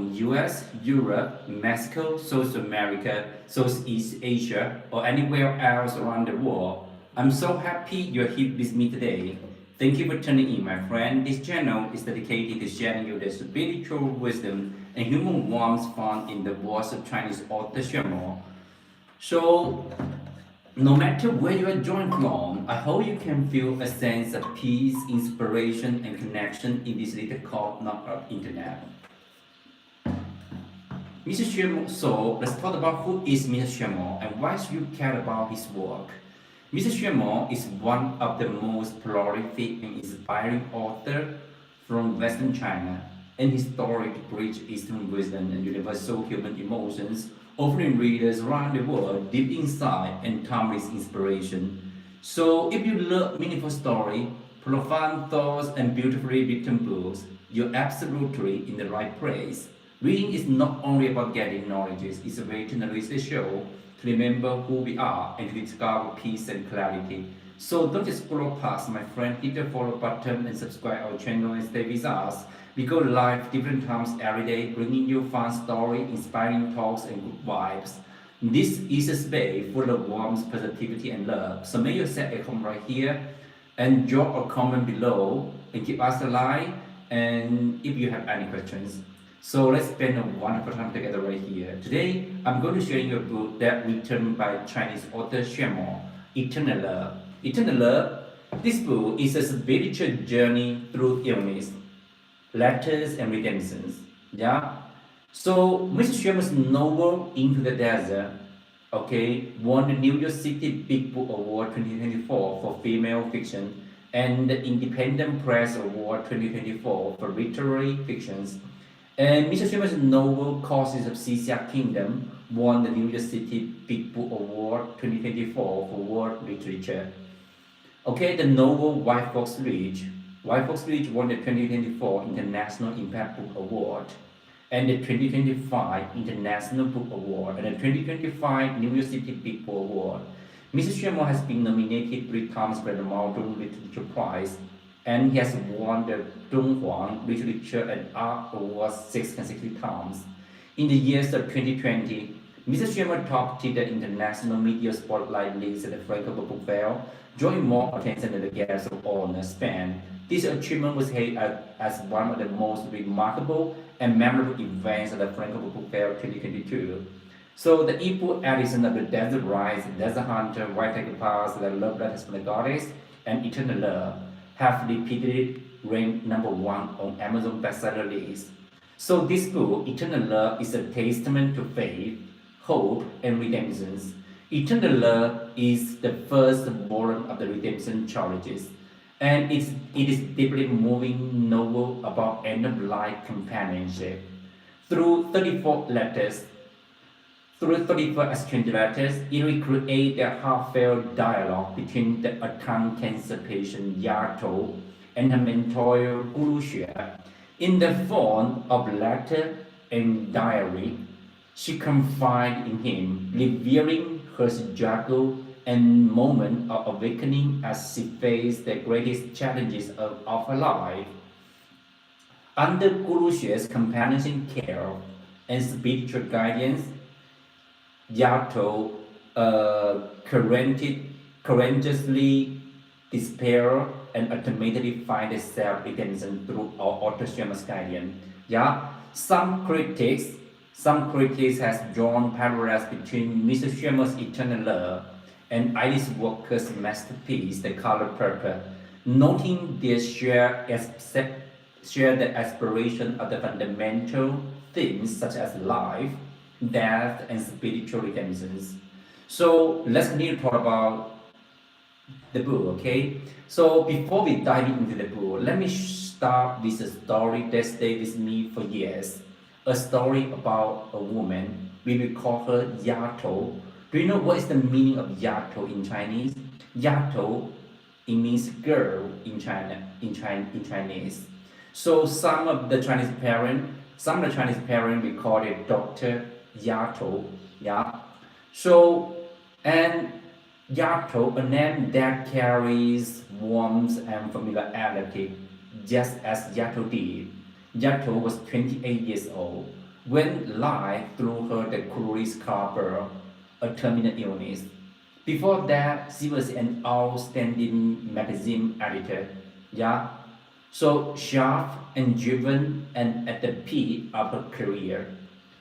from US, Europe, Mexico, South America, Southeast Asia, or anywhere else around the world. I'm so happy you're here with me today. Thank you for tuning in, my friend. This channel is dedicated to sharing you the spiritual wisdom and human warmth found in the words of Chinese author Xuemo. So, no matter where you are joined from, I hope you can feel a sense of peace, inspiration, and connection in this little corner of internet. Mr. Xuemo, so let's talk about who is Mr. Xuemo and why should you care about his work. Mr. Xuemo is one of the most prolific and inspiring authors from Western China, and his story bridges Eastern wisdom and universal human emotions, offering readers around the world deep insight and timeless inspiration. So, if you love meaningful story, profound thoughts, and beautifully written books, you're absolutely in the right place. Reading is not only about getting knowledge, it's a way to nourish the soul, to remember who we are, and to discover peace and clarity. So don't just scroll past, my friend. Hit the follow button and subscribe our channel and stay with us. We go live different times every day, bringing you fun stories, inspiring talks, and good vibes. This is a space full of warmth, positivity, and love. So make yourself at home right here, and drop a comment below, and give us a like. And if you have any questions. So let's spend a wonderful time together right here. Today, I'm going to share you a book that written by Chinese author Xuemo, Eternal Love. Eternal Love, this book is a spiritual journey through illness, letters, and redemptions. Yeah. So Mr. Xuemo's novel Into the Desert, won the New York City Big Book Award 2024 for female fiction and the Independent Press Award 2024 for literary fictions. And Mr. Xuemo's novel Causes of Xixia Kingdom won the New York City Big Book Award 2024 for world literature. The novel White Fox Ridge. White Fox Ridge won the 2024 International Impact Book Award and the 2025 International Book Award and the 2025 New York City Big Book Award. Mr. Xuemo has been nominated 3 times for the Modern Literature Prize, and he has won the Zhonghuang Literature and Art Award 6 consecutive times. In the years of 2020, Mr. Xuemo topped the international media spotlight list at the Francophone Book Fair, drawing more attention than the guests of honor span. This achievement was hailed as one of the most remarkable and memorable events at the Francophone Book Fair 2022. So the ebook edition of The Desert Rise, Desert Hunter, White Tiger Pass, The Love Letters from the Goddess, and Eternal Love have repeatedly ranked #1 on Amazon bestseller list. So this book, Eternal Love, is a testament to faith, hope, and redemptions. Eternal Love is the first volume of the redemption trilogies, and it is deeply moving novel about end-of-life companionship. Through 34 exchange letters, it recreates a heartfelt dialogue between the tongue cancer patient Yato and her mentor Guru Xue. In the form of letter and diary, she confided in him, revealing her struggle and moment of awakening as she faced the greatest challenges of her life. Under Guru Xue's companionship care and spiritual guidance, Yato courageously despair and ultimately find self-redemption through author Xuemo's guidance. Some critics has drawn parallels between Mr. Xuemo's Eternal Love and Alice Walker's masterpiece, The Color Purple, noting their shared the aspiration of the fundamental themes such as life, death, and spiritual redemptions. So let's continue to talk about the book, So before we dive into the book, let me start with a story that stayed with me for years. A story about a woman. We will call her Yato. Do you know what is the meaning of Yato in Chinese? Yato, it means girl in Chinese. So some of the Chinese parents will call it Dr. Yato. So, and Yato, a name that carries warmth and familiarity, just as Yato did. Yato was 28 years old, went live through her the cruise harbor, a terminal illness. Before that, she was an outstanding magazine editor. Yeah, so sharp and driven and at the peak of her career.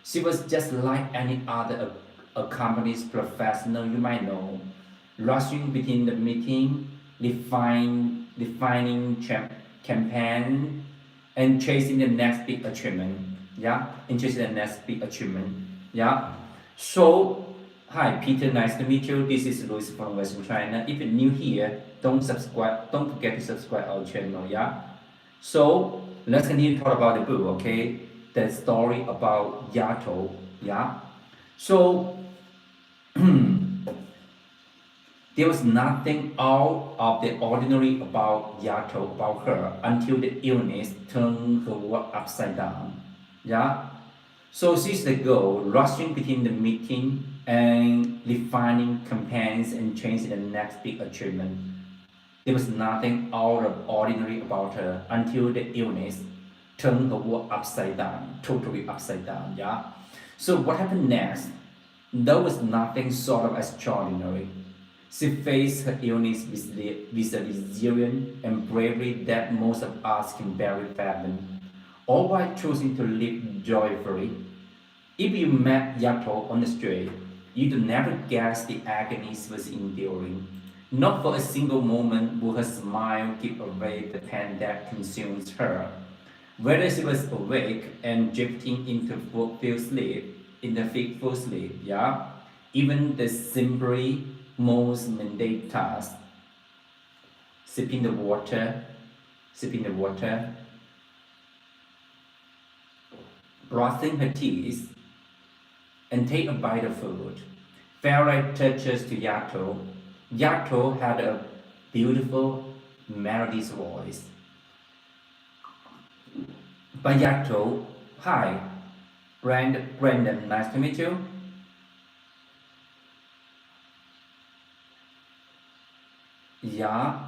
She was just like any other accomplished professional you might know, rushing between the meeting, defining campaign, and chasing the next big achievement. Yeah, and chasing the next big achievement. Yeah. So, hi Peter, nice to meet you. This is Louis from Western China. If you're new here, don't forget to subscribe our channel. Yeah. So let's continue to talk about the book, okay? The story about Yato, yeah? So there was nothing out of the ordinary about Yato, about her, until the illness turned her world upside down, yeah? So she's the girl rushing between the meeting and refining campaigns and chasing the next big achievement. There was nothing out of ordinary about her until the illness turned her world upside down, totally upside down, yeah? So what happened next? There was nothing sort of extraordinary. She faced her illness with a resilience and bravery that most of us can barely fathom, all while choosing to live joyfully. If you met Yato on the street, you'd never guess the agony she was enduring. Not for a single moment would her smile give away the pain that consumes her. Whether she was awake and drifting into full sleep, in the fitful sleep, yeah, even the simply most mundane task, sipping the water, sipping the water, brushing her teeth, and take a bite of food, felt like touches to Yato. Yato had a beautiful, melodious voice. But Yato, hi, Brandon, nice to meet you. Yeah,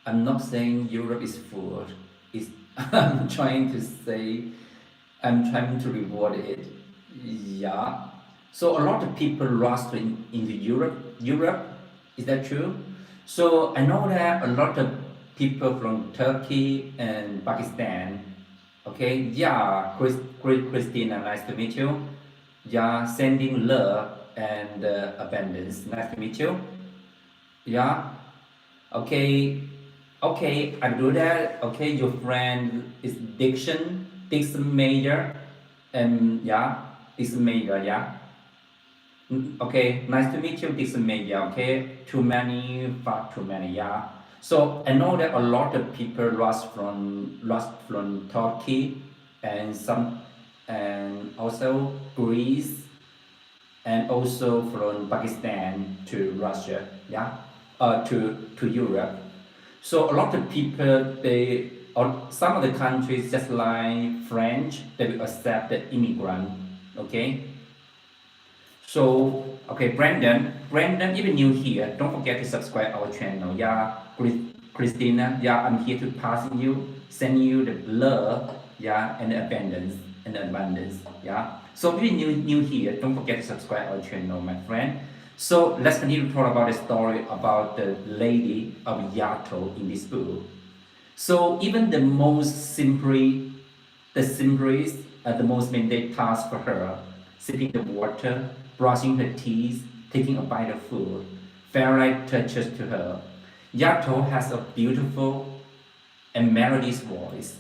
I'm not saying Europe is food. It's, I'm trying to say, I'm trying to reward it. Yeah. So a lot of people lost into Europe, is that true? So I know that a lot of people from Turkey and Pakistan. Okay, yeah, Christina, nice to meet you. Yeah, sending love and abundance. Nice to meet you. Yeah. Okay. Okay, I do that. Okay, your friend is Dixon Mayer, and yeah, Dixon Mayer. Yeah. Okay, nice to meet you, Dixon Media. Okay, too many, far too many. Yeah. So I know that a lot of people lost from Turkey and some and also Greece and also from Pakistan to Russia. Yeah, to Europe. So a lot of people they or some of the countries just like French they will accept the immigrant. Okay, so, okay, Brandon, even new here, don't forget to subscribe our channel. Yeah, Christina, yeah, I'm here to send you the love, yeah, and the abundance, yeah. So, if you're new here, don't forget to subscribe our channel, my friend. So, let's continue to talk about the story about the lady of Yato in this book. So, even the simplest, the most mundane task for her, sipping the water, brushing her teeth, taking a bite of food, felt like touches to her. Yato has a beautiful and melodious voice,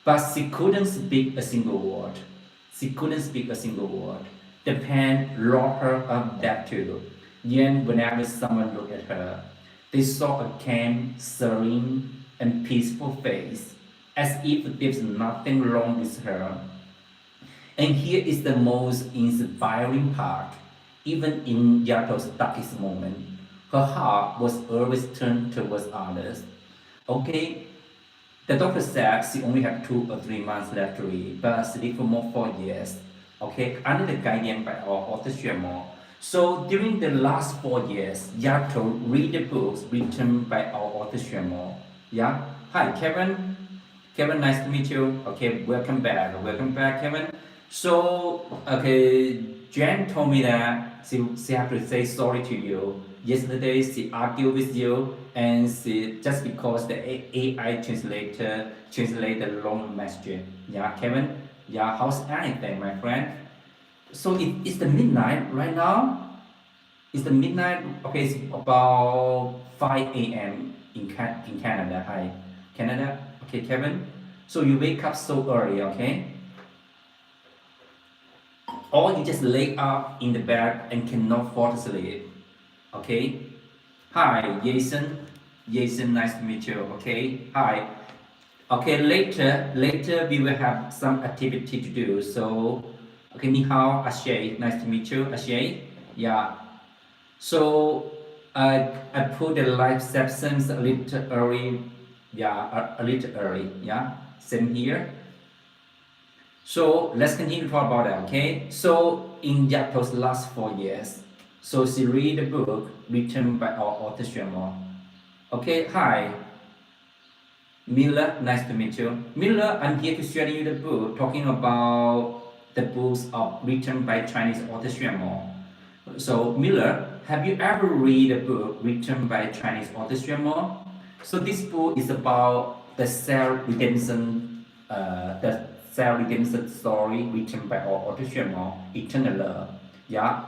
but she couldn't speak a single word. She couldn't speak a single word. The pain locked her up that too. Yet whenever someone looked at her, they saw a calm, serene, and peaceful face, as if there's nothing wrong with her. And here is the most inspiring part. Even in Yato's darkest moment, her heart was always turned towards others. Okay, the doctor said she only had 2 or 3 months left to live, but she lived for more 4 years. Okay, under the guidance by our author Xuemo. So during the last 4 years, Yato read the books written by our author Xuemo. Yeah. Hi, Kevin. Kevin, nice to meet you. Okay, welcome back. Welcome back, Kevin. So, okay, Jen told me that she have to say sorry to you. Yesterday she argued with you, and she just because the AI translator translate the wrong message. Yeah, Kevin. Yeah, how's anything, my friend? So it's the midnight right now. It's the midnight. Okay, it's about 5 a.m. In Canada. Hi, Canada. Okay, Kevin. So you wake up so early. Okay, or you just lay up in the bed and cannot fall asleep. Okay. Hi, Jason. Jason, nice to meet you. Okay. Hi. Okay. Later we will have some activity to do. So, okay. Ni hao, Ashay. Nice to meet you, Ashay. Yeah. So I put the live sessions a little early. Yeah, a little early. Yeah. Same here. So let's continue to talk about that, okay? So in Yato's last 4 years, so she read the book written by our author Xuemo. Okay, hi, Miller, nice to meet you. Miller, I'm here to share you the book talking about the books of written by Chinese author Xuemo. So Miller, have you ever read a book written by Chinese author Xuemo? So this book is about the self-redemption story written by our author Xuemo, Eternal Love. Yeah.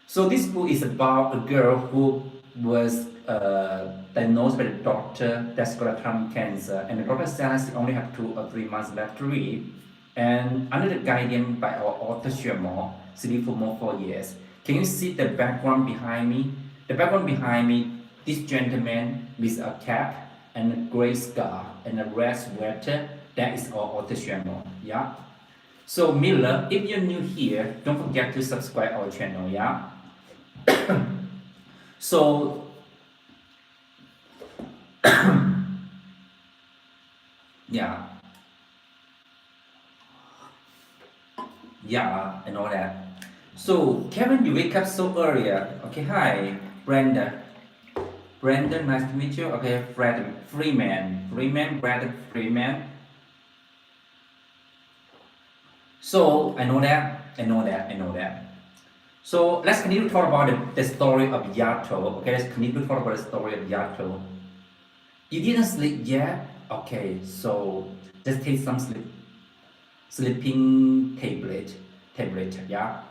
So this book is about a girl who was diagnosed by the doctor that's got a tongue cancer, and the doctor says she only have 2 or 3 months left to live. And under the guidance by our author Xuemo, she lived for more 4 years. Can you see the background behind me? The background behind me, this gentleman with a cap and a gray scarf and a red sweater, that is our author Xuemo. Yeah. So Miller, if you're new here, don't forget to subscribe our channel. Yeah. So yeah, yeah, and all that. So Kevin, you wake up so early. Okay, hi, Brenda. Brandon, nice to meet you. Okay, Fred Freeman, Brandon Freeman. So I know that. So let's continue to talk about the story of Yato. Okay, let's continue to talk about the story of Yato. You didn't sleep yet? Okay, so just take some sleeping tablet, yeah.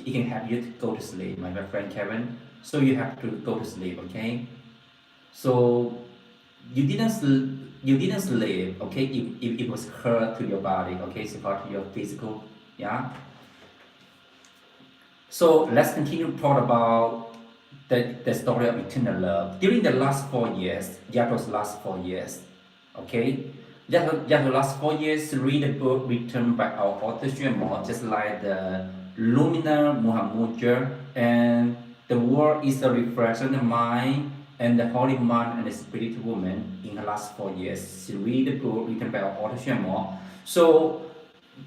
It can help you to go to sleep, my friend Kevin. So you have to go to sleep, okay? So you didn't sleep, okay? If it was hurt to your body, okay? It's hurt to your physical, yeah. So let's continue to talk about the story of eternal love. During the last 4 years, Yato's last 4 years, okay? Yato last 4 years, read a book written by our author Xuemo, just like the Luminal Muhammadiyah, and the world is a reflection of the mind and the holy man and the spiritual woman in the last 4 years. She read a book written by our author Xuemo. So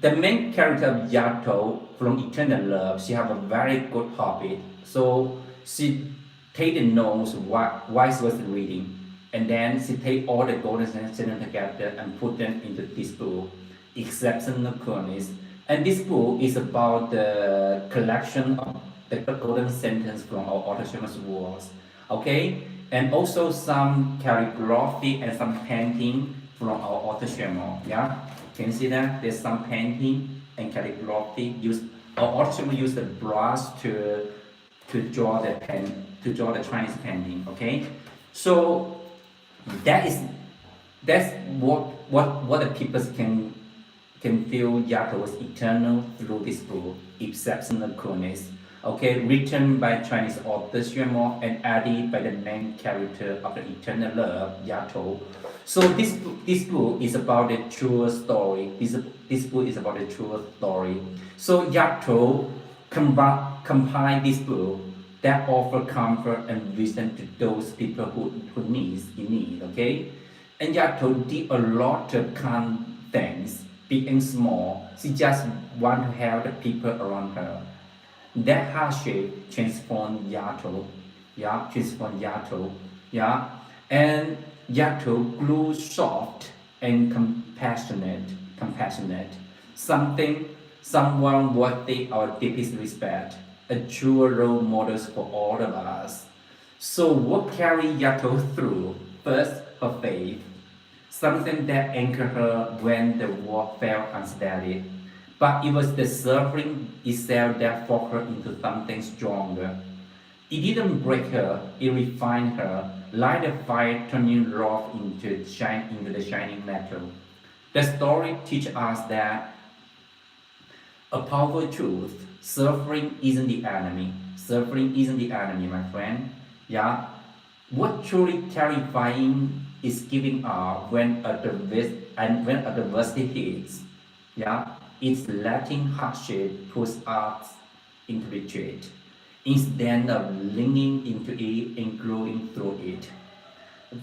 the main character of Yato from Eternal Love, she have a very good habit. So she take the notes why she was reading, and then she take all the golden sentences together and put them into this book, Exceptional Coolness. And this book is about the collection of the golden sentence from our author Xuemo's works. Okay, and also some calligraphy and some painting from our author Xuemo. Yeah. Can you see that? There's some painting and calligraphy. Our author used the brush to draw the Chinese painting. Okay, so that's what the people can feel Yato was eternal through this book, Exceptional Coolness. Okay, written by Chinese author Xuemo and added by the main character of the Eternal Love, Yato. So this book is about the true story. This book is about the true story. So Yato compiled this book that offer comfort and wisdom to those people who needs in need. Okay, and Yato did a lot of kind things, big and small. She just want to help the people around her. That hardship transformed Yato. Yeah, transformed Yato. Yeah, and Yato grew soft and compassionate. Something someone worthy our deepest respect, a true role model for all of us. So what carried Yato through? First, her faith, something that anchored her when the world felt unsteady. But it was the suffering itself that forced her into something stronger. It didn't break her, it refined her, like a fire turning rough into the shining metal. The story teaches us that a powerful truth, suffering isn't the enemy. Suffering isn't the enemy, my friend. Yeah. What truly terrifying is giving up when adversity hits. Yeah. It's letting hardship push us into retreat instead of leaning into it and growing through it.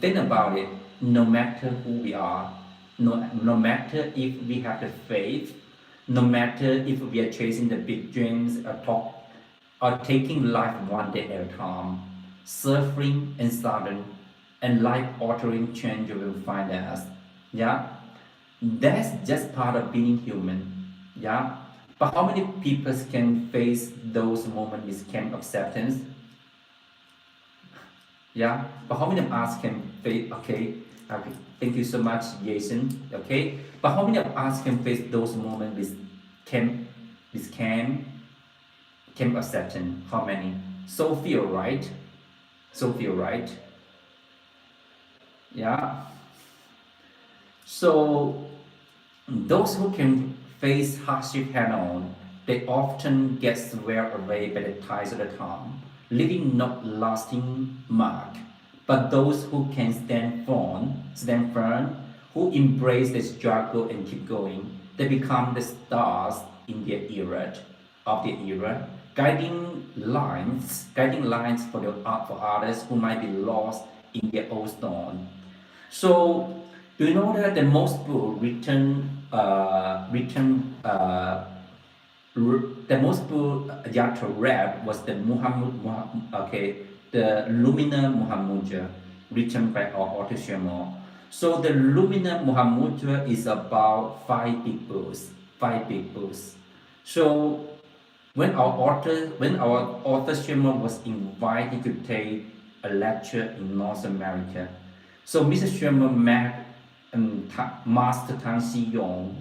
Think about it, no matter who we are, no matter if we have the faith, no matter if we are chasing the big dreams or taking life one day at a time, suffering and sudden and life-altering change will find us. Yeah, that's just part of being human. Yeah, but how many people can face those moments with calm acceptance? Yeah, but how many of us can face, okay, thank you so much, Jason, okay, but how many of us can face those moments can, can acceptance, how many? So few, right? So few, right? Yeah, so those who can face hardship head on, they often get swept away by the tides of the time, leaving no lasting mark. But those who can stand firm, who embrace the struggle and keep going, they become the stars in their era, guiding lines for others who might be lost in their own storm. So, do you know that the most book the most book Yatra read was the the Lumina Muhammadiyah, written by our author Xuemo. So the Lumina Muhammadiyah is about five big books. So when our author Xuemo was invited to take a lecture in North America, so Mr. Xuemo met Master Tan Xiyong.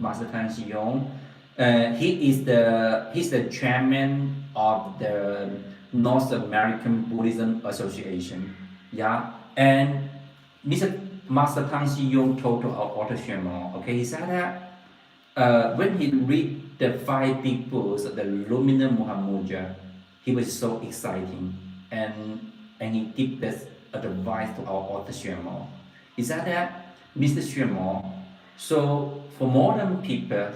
He's the chairman of the North American Buddhism Association. Yeah, and Mr. Master Tang Xiyong told to our author Xuemo, okay, he said that when he read the five big books of the Lumina Muhammadiyah, he was so exciting, and he gave this advice to our author Xuemo. He said that Mr. Xuemo, so for modern people,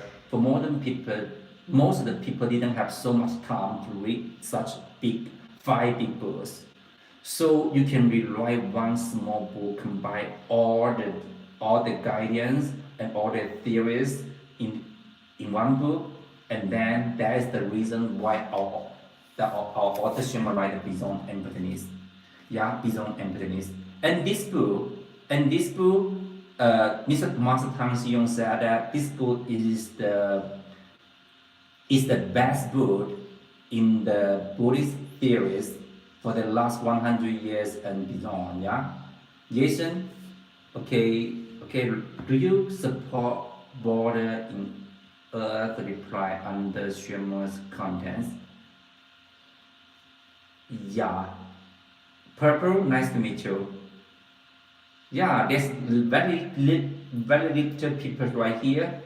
most of the people didn't have so much time to read such five big books. So you can rely one small book combine all the guidance and all the theories in in one book, and then that is the reason why our author Shema write Beyond Emptiness. Yeah, Beyond Emptiness. And this book, Mr. Master Tang Xiyong said that this book is the best book in the Buddhist theories for the last 100 years and beyond. Yeah, Jason. Okay, Do you support border in Earth reply under Xuemo's contents? Yeah. Purple, nice to meet you. Yeah, there's very little people right here.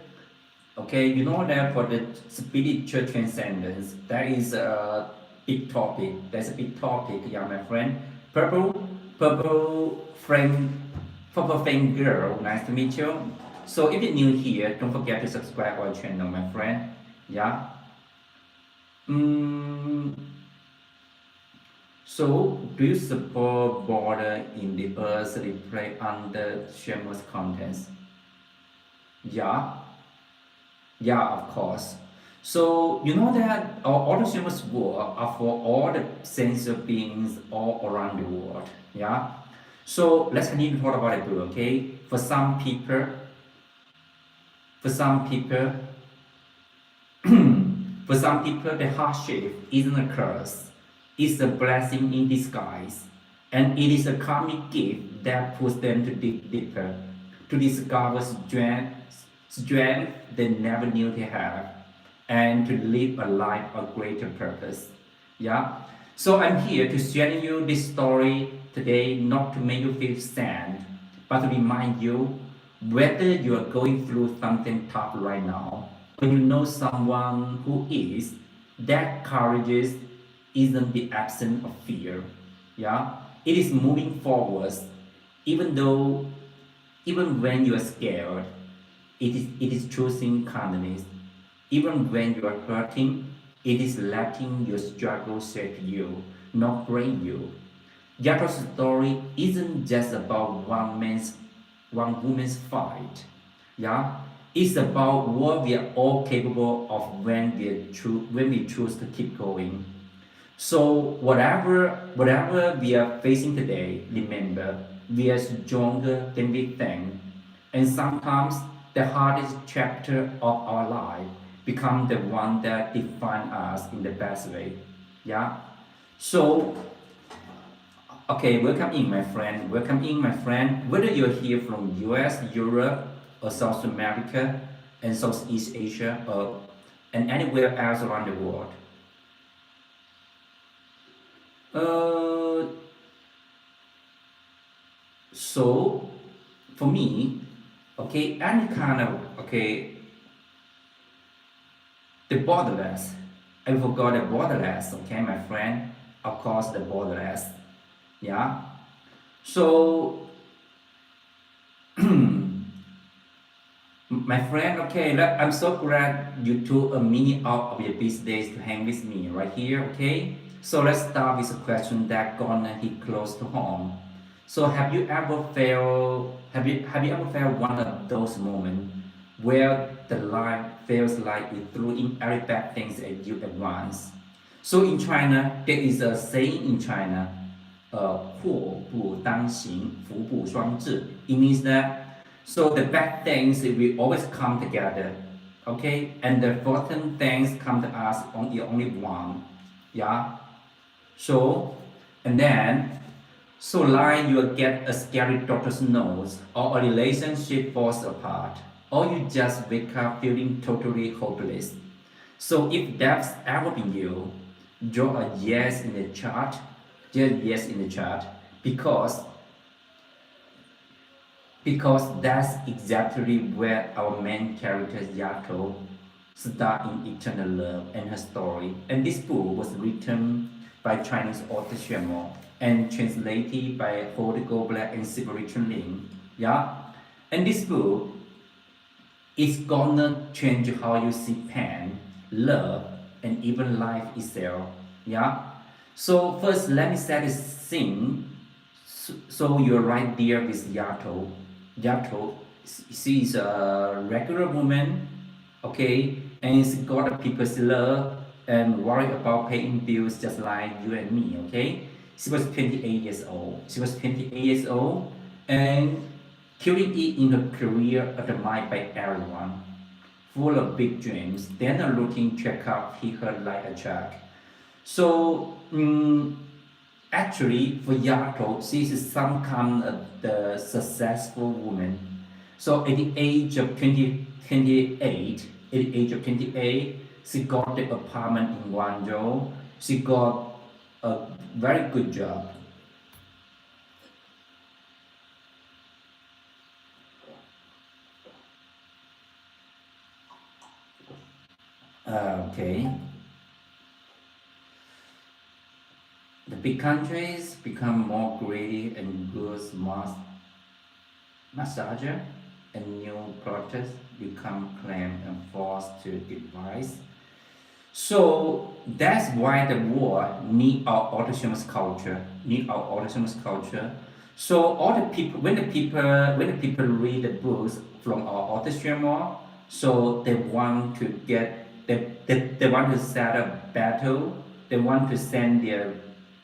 Okay, you know that for the spiritual transcendence, that is a big topic. That's a big topic, yeah, my friend. Purple, purple friend, purple friend girl, nice to meet you. So if you're new here, don't forget to subscribe our channel, my friend. Yeah. Mm, so, do you support border in the Earth replay under shameless contents? Yeah, yeah, of course. So, you know that all the shameless work are for all the sentient beings all around the world. Yeah. So let's continue to talk about it, okay? For some people, For some people, the hardship isn't a curse, it's a blessing in disguise. And it is a karmic gift that pushes them to dig deeper, to discover strength they never knew they had, and to live a life of greater purpose. Yeah. So I'm here to share you this story today, not to make you feel sad, but to remind you whether you are going through something tough right now, when you know someone who is, that courage isn't the absence of fear. Yeah. It is moving forward, even though, even when you are scared, it is choosing kindness. Even when you are hurting, it is letting your struggle shape you, not break you. Yato's story isn't just about one woman's fight. Yeah, it's about what we are all capable of when we choose to keep going. So whatever we are facing today, remember we are stronger than we think. And sometimes the hardest chapter of our life become the one that define us in the best way. Yeah. So okay, welcome in my friend. Welcome in my friend. Whether you're here from US, Europe, or South America, and Southeast Asia, or and anywhere else around the world. Uh, so for me, okay, any kind of okay, the borderless. I forgot the borderless, okay, my friend. Of course, the borderless. Yeah. So my friend, okay, I'm so glad you took a minute out of your busy days to hang with me right here, okay? So let's start with a question that gonna hit close to home. So have you ever felt one of those moments where the life feels like it threw in every bad things at you at once? So in China, there is a saying in China, 祸不单行，福不双至. It means that so the bad things will always come together, okay, and the fortunate things come to us only one, yeah. So and then so like you get a scary doctor's note, or a relationship falls apart, or you just wake up feeling totally hopeless. So if that's ever been you, draw a yes in the chat, just yes in the chat, because that's exactly where our main character Yato start in eternal love and her story. And this book was written by Chinese author Xuemo and translated by Holy Black and Spiritual Link. Yeah. And this book is gonna change how you see pain, love, and even life itself. Yeah. So first, let me set the scene. So you're right there with Yato. Yato, she is a regular woman, okay, and she got people's love and worry about paying bills just like you and me, okay. She was 28 years old. She was 28 years old and killing it in her career admired by everyone, full of big dreams. Then a routine checkup hit her like a truck. So actually, for Yato, she is some kind of the successful woman. So at the age of 28, she got the apartment in Guangzhou. She got a very good job. Okay. The big countries become more greedy and goods massager and new products become claimed and forced to devise. So that's why the world need our autonomous culture, need our autonomous culture. So all the people, when the people read the books from our author, so they want to set a battle. They want to send their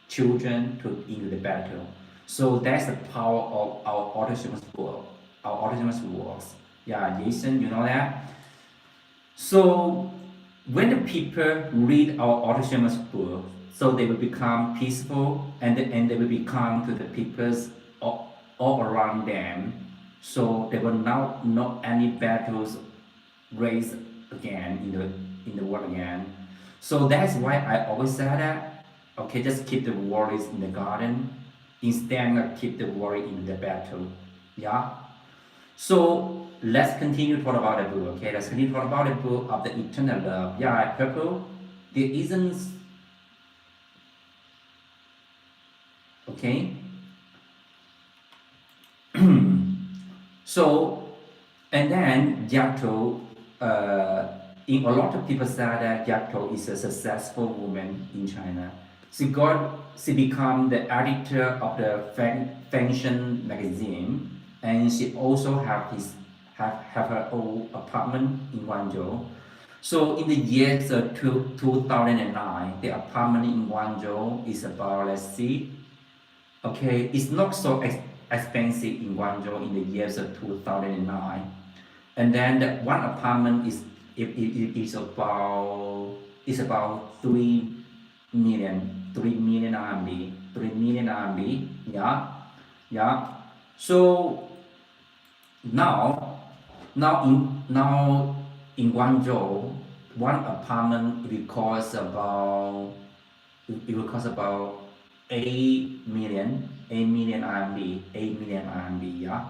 children to into the battle. So that's the power of our autonomous work, our autonomous works. Yeah, Jason, you know that. So When the people read our autonomous book, so they will become peaceful and they will become to the peoples all around them. So there will now not any battles raised again in the world again. So that's why I always say that okay, just keep the worries in the garden instead of keep the worry in the battle. Yeah. So let's continue talk about the book. Okay, let's continue talk about the book of the eternal love. Yeah, purple. There isn't okay. So and then Yato, in a lot of people say that Yato is a successful woman in China. She became the editor of the fashion magazine, and she also have her own apartment in Guangzhou. So in the years 2009, the apartment in Guangzhou is about, let's see, okay, it's not so expensive in Guangzhou in the years of 2009. And then the one apartment it is about three million, 3 million RMB, 3 million RMB. Yeah, yeah. So now in Guangzhou, one apartment it will cost about 8 million RMB, 8 million RMB. Yeah.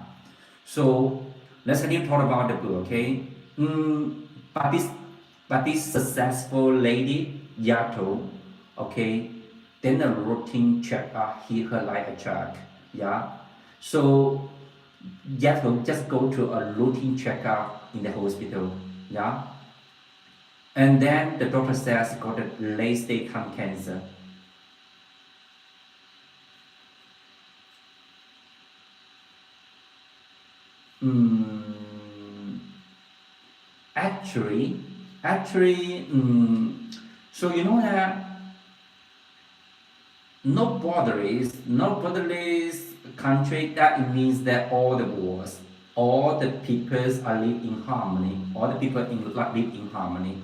So let's continue talk about the book, okay? But this successful lady Yato, okay, then a routine check her like a check, yeah. So Yato just go to a routine checkup in the hospital, yeah. And then the doctor says got a late stage lung cancer. Mm, actually, so you know that no borderless country. That it means that all the wars, all the peoples are live in harmony. All the people live in harmony.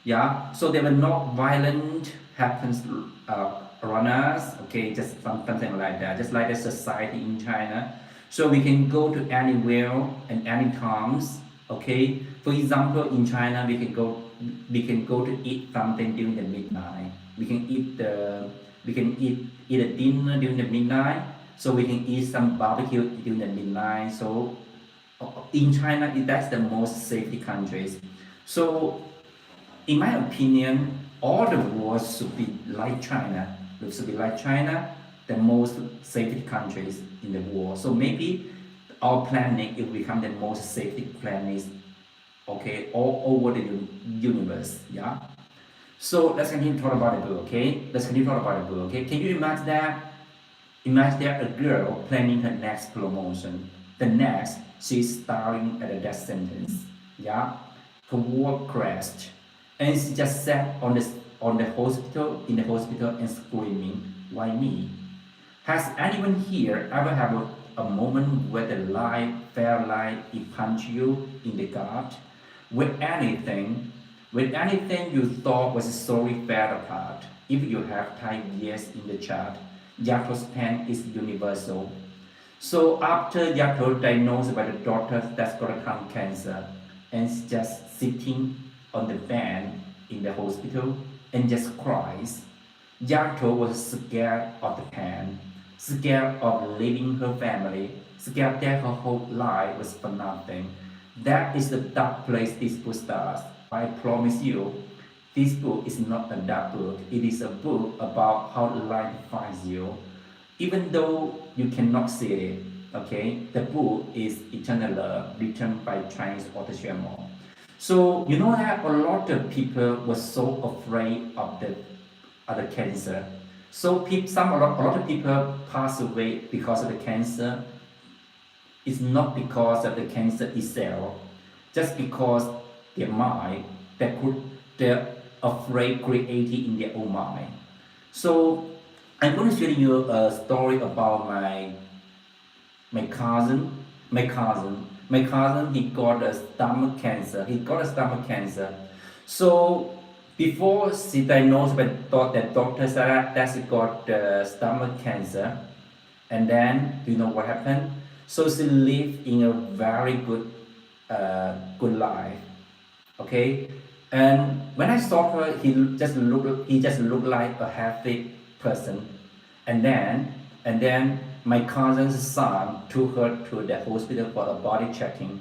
Yeah. So there were no violent happens around us. Okay, just something like that. Just like the society in China. So we can go to anywhere and any times. Okay. For example, in China, we can go to eat something during the midnight. We can eat a dinner during the midnight. So we can eat some barbecue during the midnight. So in China, that's the most safety countries. So in my opinion, all the world should be like China. It should be like China, the most safety countries in the world. So maybe our planet will become the most safety planet, okay, all over the universe. Yeah. So let's continue to talk about the book, okay? Let's continue to talk about the book, okay? Can you imagine that? Imagine that a girl planning her next promotion. The next, she's staring at a death sentence. Yeah, her work crashed, and she just sat on the hospital in the hospital and screaming, "Why me?" Has anyone here ever had a moment where the life felt like it punched you in the gut? With anything, you thought was sorry fell apart. If you have typed yes in the chat, Yato's pain is universal. So after Yato diagnosed by the doctor that's got lung cancer, and just sitting on the bed in the hospital and just cries, Yato was scared of the pain, scared of leaving her family, scared that her whole life was for nothing. That is the dark place this book starts. I promise you, this book is not a dark book. It is a book about how life finds you. Even though you cannot see it, okay, the book is Eternal Love, written by Chinese author Xuemo. So you know that a lot of people were so afraid of the cancer. So a lot of people pass away because of the cancer. It's not because of the cancer itself, just because their mind they're afraid created in their own mind. So I'm going to share you a story about my cousin. My cousin, he got a stomach cancer. So Before she diagnosed by that doctor said that she got stomach cancer, and then do you know what happened? So she lived in a very good life. Okay, and when I saw her, he just looked like a healthy person, and then my cousin's son took her to the hospital for a body checking,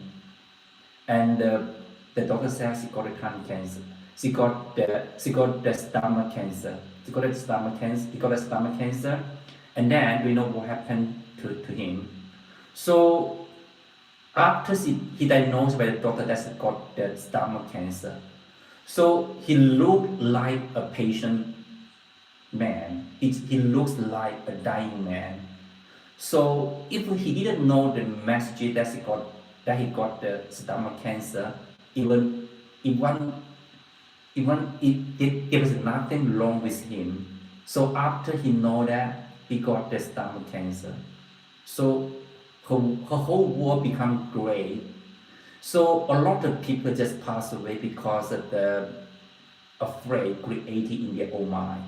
and the doctor said she got a tongue cancer. She got the stomach cancer. She got a stomach cancer. He got a stomach cancer, and then we know what happened to him. So after he diagnosed by the doctor that he got the stomach cancer, so he looked like a patient man. He looks like a dying man. So if he didn't know the message that he got the stomach cancer, even even there was nothing wrong with him. So after he know that he got the stomach cancer, so her whole world become gray. So a lot of people just pass away because of the afraid created in their own mind.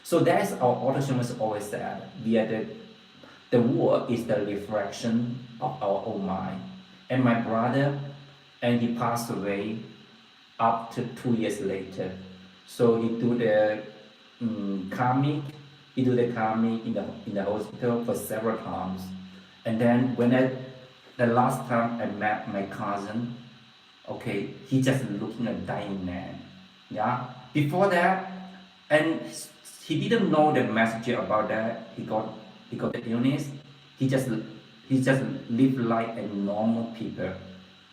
So that's our author always said. We are the world is the reflection of our own mind. And my brother, and he passed away up to 2 years later. So he do the karmic, in the hospital for several times. And then the last time I met my cousin, okay, he just looking a dying man. Yeah. Before that, and he didn't know the message about that. He got the illness. He just lived like a normal people.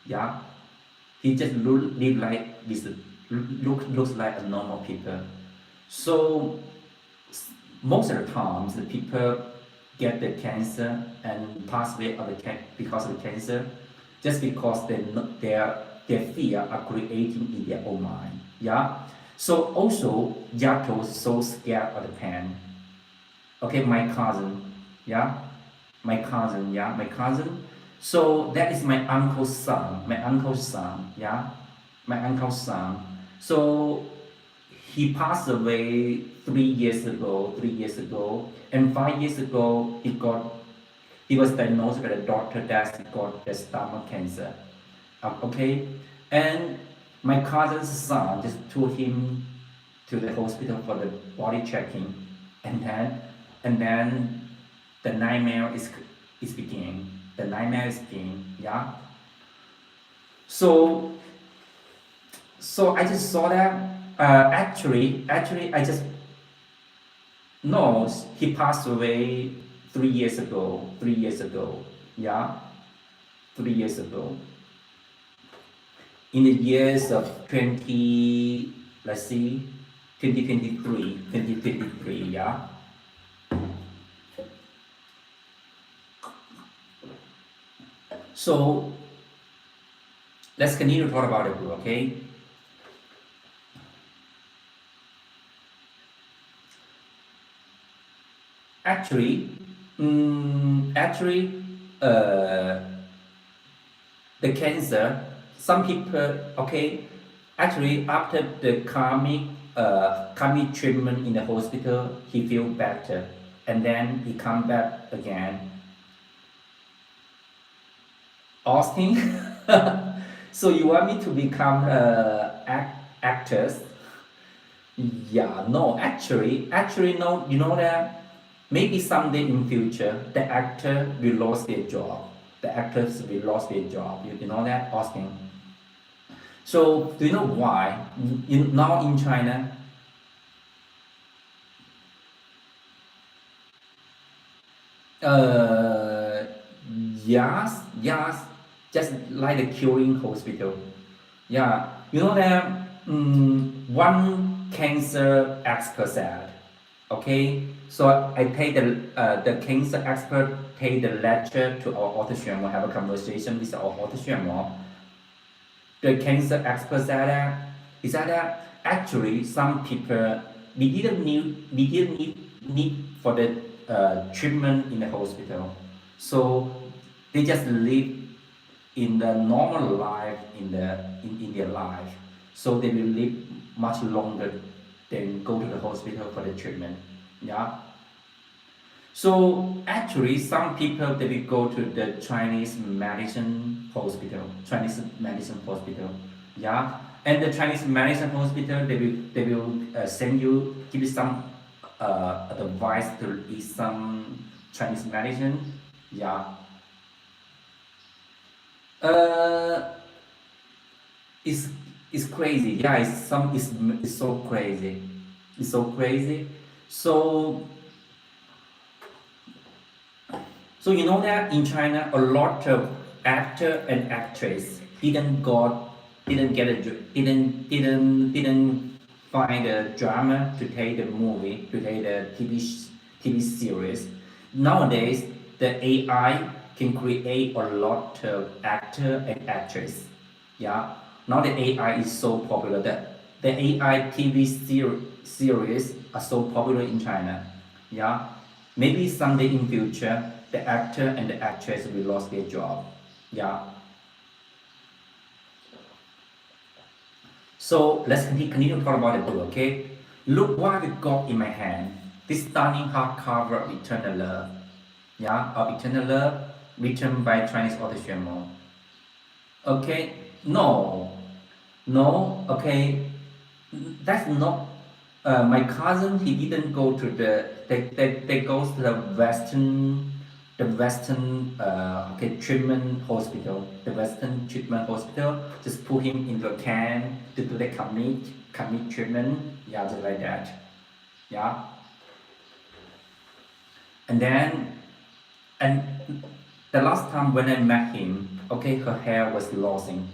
Yeah. He just live like this. Looks like a normal people. So most of the times the people get the cancer and pass away because of the cancer, just because their fear are creating in their own mind. Yeah. So also Yato was so scared of the pain. Okay, my cousin. Yeah. My cousin. So that is my uncle's son. Yeah. My uncle's son. So he passed away 3 years ago. 3 years ago, and 5 years ago he was diagnosed by the doctor that he got the stomach cancer. Okay, and my cousin's son just took him to the hospital for the body checking, and then the nightmare is beginning. The nightmare is beginning. Yeah. So I just saw that. Actually, I just know he passed away 3 years ago. 3 years ago. Yeah. 3 years ago. In the years of 2023, yeah. So let's continue to talk about the book, okay? Actually, the cancer, some people, okay, actually after the karmic treatment in the hospital, he feel better, and then he come back again. Asking, so you want me to become actors? Yeah, no, actually no. You know that maybe someday in future the actor will lose their job. The actors will lose their job. You know that, asking. So do you know why? Now in China, uh, yes, just like the curing hospital. Yeah, you know that one cancer expert said, okay, so I take the cancer expert take the lecture to our author Xuemo, have a conversation with our author Xuemo. The cancer expert said that he said that actually some people we didn't need for the treatment in the hospital, so they just live in the normal life in their life, so they will live much longer than go to the hospital for the treatment. Yeah. So actually, some people they will go to the Chinese medicine hospital, yeah, and the Chinese medicine hospital they will send you give you some advice to eat some Chinese medicine, yeah. Uh, it's it's crazy, yeah. It's so crazy, it's so crazy. So So you know that in China, a lot of actor and actress didn't get a didn't find a drama to take the movie to take the TV series. Nowadays, the AI can create a lot of actor and actress. Yeah. Now the AI is so popular that the AI series are so popular in China. Yeah. Maybe someday in future, the actor and the actress will lose their job. Yeah. So let's continue to talk about the book, okay? Look what I got in my hand. This stunning hardcover of Eternal Love. Yeah, of Eternal Love, written by Chinese author Xuemo. Okay, no, no, okay, that's not. My cousin, he didn't go to they goes to the Western okay treatment hospital, the Western treatment hospital. Just put him into a can to do the commit treatment, yeah, just like that, yeah. And then and the last time when I met him, okay, her hair was losing,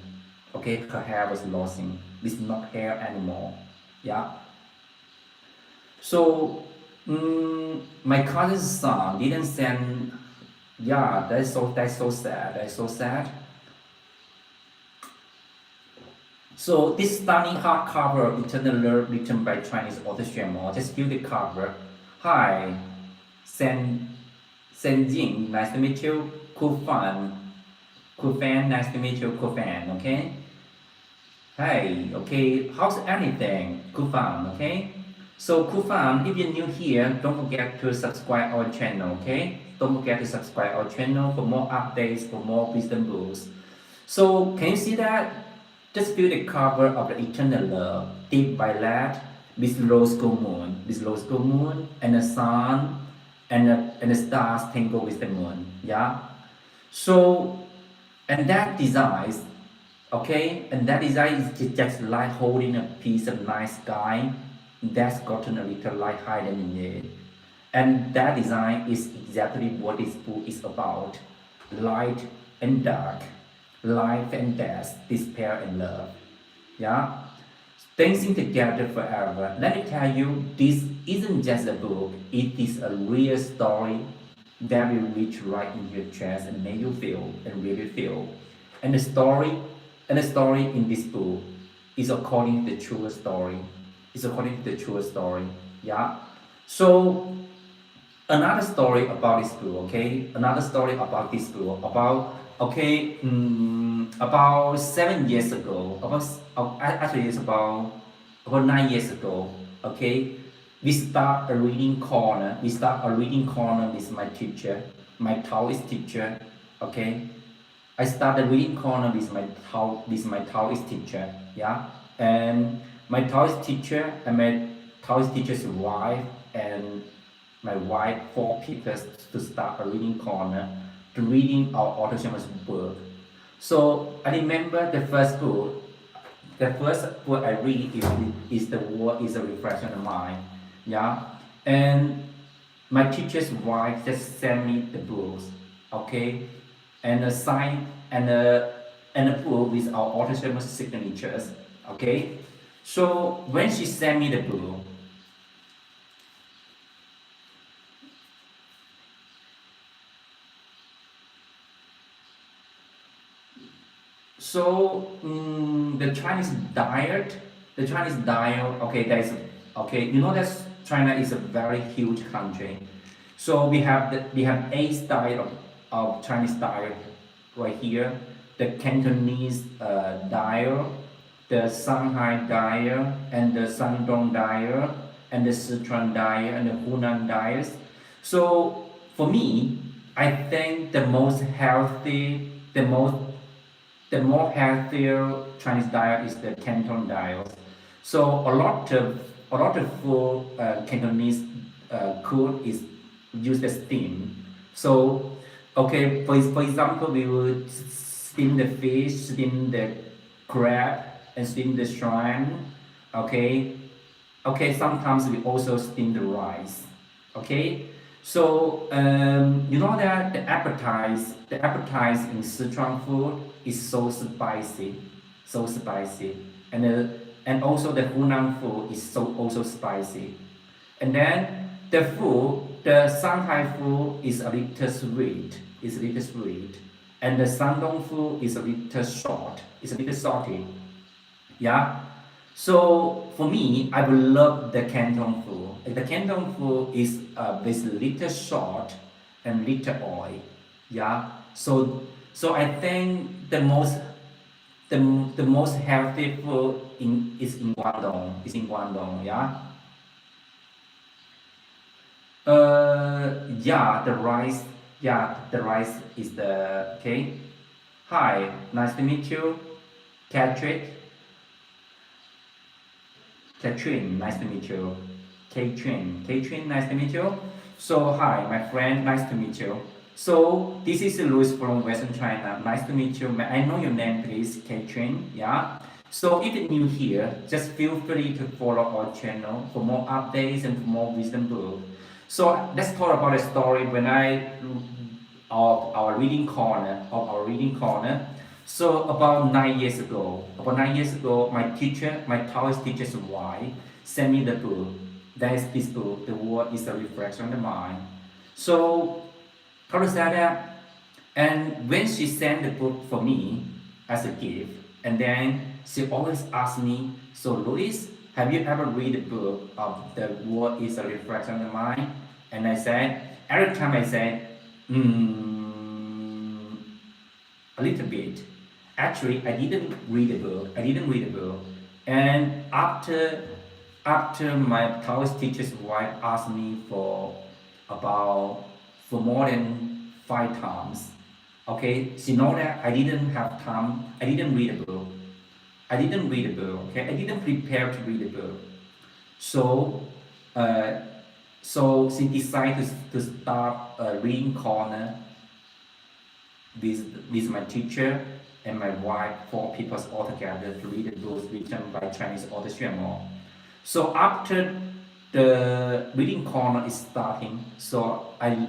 okay, her hair was losing. It's not hair anymore, yeah. So my cousin's son didn't send. Yeah, that's so sad. That's so sad. So this stunning hardcover of Eternal Love written by Chinese author Xuemo. Just view the cover. Hi, Sen Jing. Nice to meet you. Ku Fan. Nice to meet you. Ku Fan. Okay. Hey. Okay. How's anything? Ku Fan. Okay. So Kufan, if you're new here, don't forget to subscribe our channel, okay? Don't forget to subscribe our channel for more updates, for more wisdom books. So can you see that? Just feel the cover of the Eternal Love, deep violet, with rose gold moon, and the sun, and the stars tangle with the moon. Yeah. So and that design, okay, and that design is just like holding a piece of night sky that's gotten a little light hidden in it. And that design is exactly what this book is about. Light and dark, life and death, despair and love. Yeah? Dancing together forever. Let me tell you, this isn't just a book, it is a real story that will reach right in your chest and make you feel and really feel. And the story in this book is according to the true story. It's according to the true story. Yeah. So another story about this book, okay? Another story about this book about okay, about 7 years ago, actually it's about 9 years ago, okay? We start a reading corner. We start a reading corner with my teacher, my Taoist teacher, okay? I started reading corner with my Taoist teacher, yeah, and my Taoist teacher and my Taoist teacher's wife and my wife, 4 people to start a reading corner to reading our author Xuemo's book. So I remember the first book. The first book I read is the word is a reflection of mind, yeah, and my teacher's wife just sent me the books, okay, and a sign and a book with our author signatures, okay. So when she sent me the book, so the Chinese diet, okay, there's okay, you know that China is a very huge country. So we have 8 style of Chinese diet right here. The Cantonese diet, the Shanghai diet, and the Shandong diet, and the Sichuan diet, and the Hunan diets. So for me, I think the more healthier Chinese diet is the Canton diet. So a lot of food Cantonese cook is use the steam. So okay, for example, we would steam the fish, steam the crab, and steam the shrimp. Okay, okay. Sometimes we also steam the rice. Okay, so you know that the appetize in Sichuan food is so spicy, and also the Hunan food is so also spicy, and then the Shanghai food is a little sweet, and the Shandong food is a little short, is a little salty, yeah. So for me, I will love the Canton food. The Canton food is with little salt and little oil. Yeah. So I think the most healthy food is in Guangdong. Is in Guangdong. Yeah. Yeah. The rice. Yeah. The rice is the okay. Hi. Nice to meet you, Patrick. Katrin, nice to meet you. Katrin, nice to meet you. So, hi, my friend, nice to meet you. So, this is Louis from Western China. Nice to meet you. May I know your name, please, Katrin? Yeah. So, if you're new here, just feel free to follow our channel for more updates and for more wisdom books. So, let's talk about a story when I of our reading corner. So about 9 years ago, my Taoist teacher's wife, sent me the book. That is this book, The World is a Reflection of the Mind. So how to say that? And when she sent the book for me as a gift, and then she always asked me, so Louis, have you ever read the book of The World is a Reflection of the Mind? And I said, every time I said, a little bit. Actually, I didn't read the book. And after my Taoist teacher's wife asked me for more than 5 times, okay, she know that I didn't have time. I didn't read the book. Okay, I didn't prepare to read the book. So, uh, so she decided to start a reading corner with my teacher and my wife, 4 people all together to read the books written by Chinese author Xuemo. So after the reading corner is starting, so I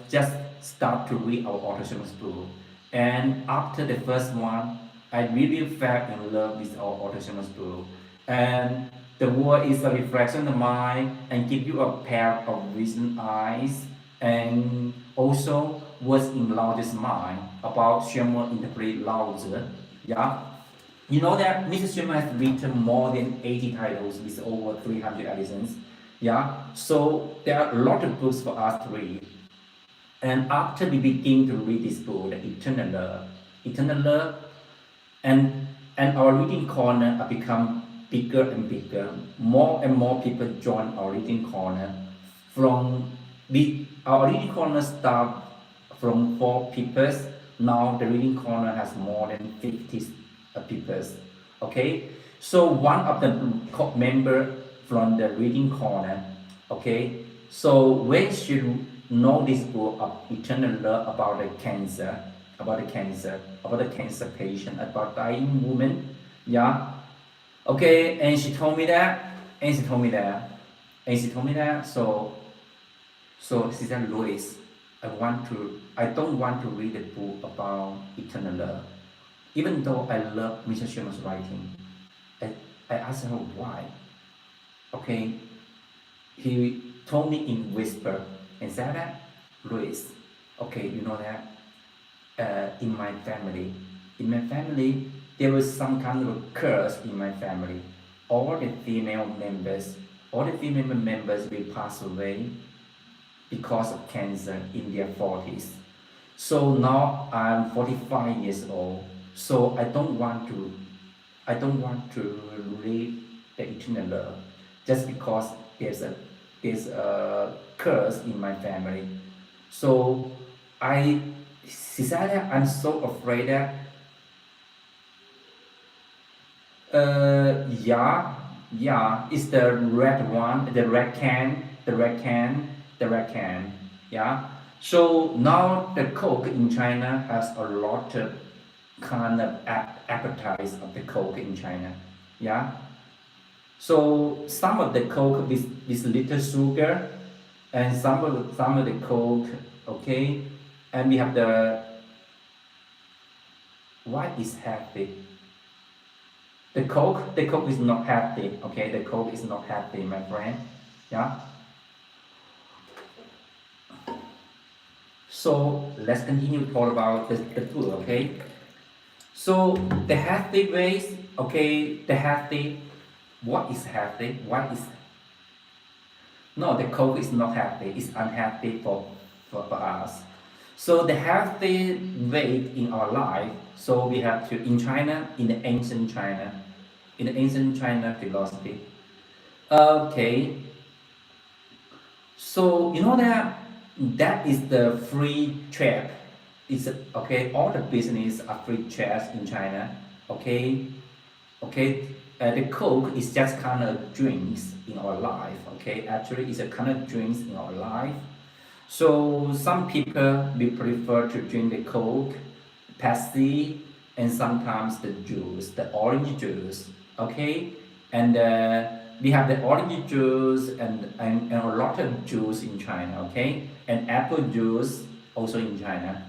just start to read our author Xuemo's book. And after the first one, I really fell in love with our author Xuemo's book. And the world is a reflection of the mind and give you a pair of vision eyes, and also what's in Lao's mind about Xuemo interpret Lao Tzu. Yeah. You know that Mr. Xuemo has written more than 80 titles with over 300 editions. Yeah. So there are a lot of books for us to read. And after we begin to read this book, the Eternal Love, and our reading corner have become bigger and bigger. More and more people join our reading corner. Our reading corner start from 4 people. Now the reading corner has more than 50 people. Okay, so one of the member from the reading corner. Okay, so when you know this book of Eternal Love about the cancer, about the cancer patient, about dying woman, yeah. Okay, and she told me that, so she said, Louis, I don't want to read a book about eternal love. Even though I love Mr. Xuemo's writing, I asked her why. Okay, he told me in whisper and said that, Louis, okay, you know that in my family, there was some kind of a curse in my family. All the female members will pass away because of cancer in their 40s. So now I'm 45 years old. So I don't want to I don't want to live the eternal love just because there's a curse in my family. So I decided I'm so afraid that yeah, yeah, it's the red one, the red can, the red can, the red can. Yeah. So now the Coke in China has a lot of kind of appetites of the Coke in China. Yeah. So some of the Coke with little sugar, and some of the Coke, okay, and we have the what is healthy. The Coke is not healthy. Okay, the Coke is not healthy, my friend. Yeah. So let's continue to talk about the food. Okay. So the healthy ways. Okay, the healthy. What is healthy? What is no? The Coke is not healthy. It's unhealthy for us. So the healthy way in our life. So we have to in China, in the ancient China philosophy. Okay, so you know that is the free trade. It's okay. All the business are free trades in China. Okay, okay. The Coke is just kind of drinks in our life. Okay, actually, it's a kind of drinks in our life. So some people we prefer to drink the Coke, Pepsi, and sometimes the juice, the orange juice. Okay, and we have the orange juice and a lot of juice in China. Okay, and apple juice also in China.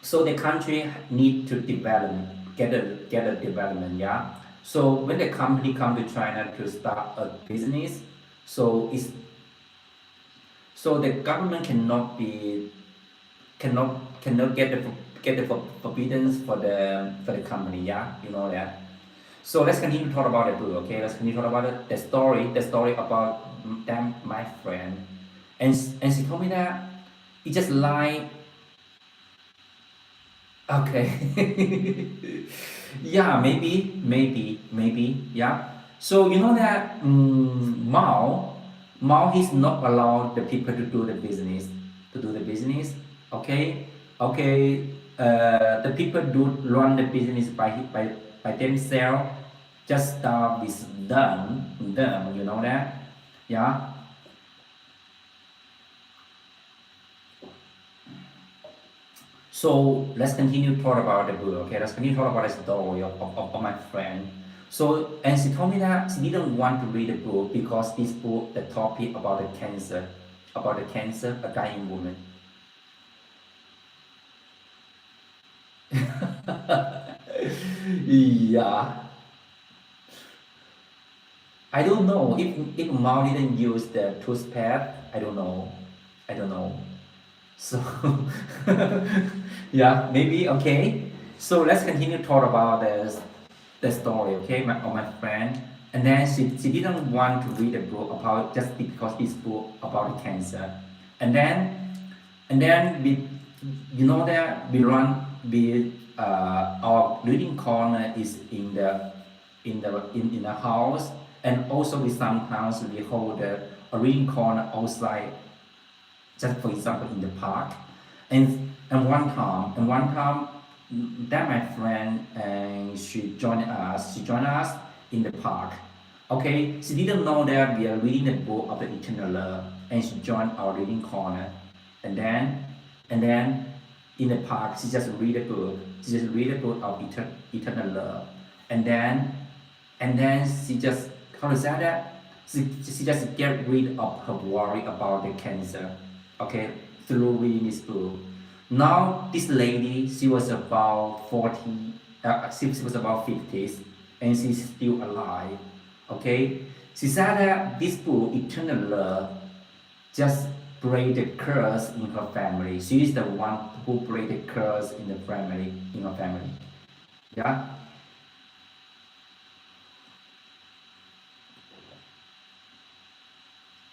So the country need to develop, get a development. Yeah. So when the company come to China to start a business, so it's so the government cannot get the forbiddance for the company. Yeah, you know that. So let's continue to talk about the book. Okay, let's continue to talk about the story about them, my friend, and she told me that it just like okay, yeah, maybe, yeah. So you know that Mao he's not allowed the people to do the business. Okay, okay. The people do run the business by themselves. Just start with them. You know that, yeah. So let's continue to talk about the book. Okay, let's continue to talk about the story of my friend. So and she told me that she didn't want to read the book because this book the topic about the cancer, a dying woman. Yeah, I don't know if Mao didn't use the toothpaste. I don't know. So yeah, maybe okay. So let's continue to talk about the story, okay, of my friend. And then she didn't want to read a book about just because this book about cancer. And then we you know that our reading corner is in the house, and also we sometimes we hold a reading corner outside, just for example in the park. And one time that my friend and she joined us in the park. Okay, she didn't know that we are reading the book of the eternal love, and she joined our reading corner. And then and then in the park she just read a book of eternal love. And then and then she just, how to say that, she just get rid of her worry about the cancer, okay, through reading this book. Now this lady, she was about 40, she was about 50s, and she's still alive. Okay, she said that this book eternal love just break the curse in her family. She is the one who break the curse in her family. Yeah.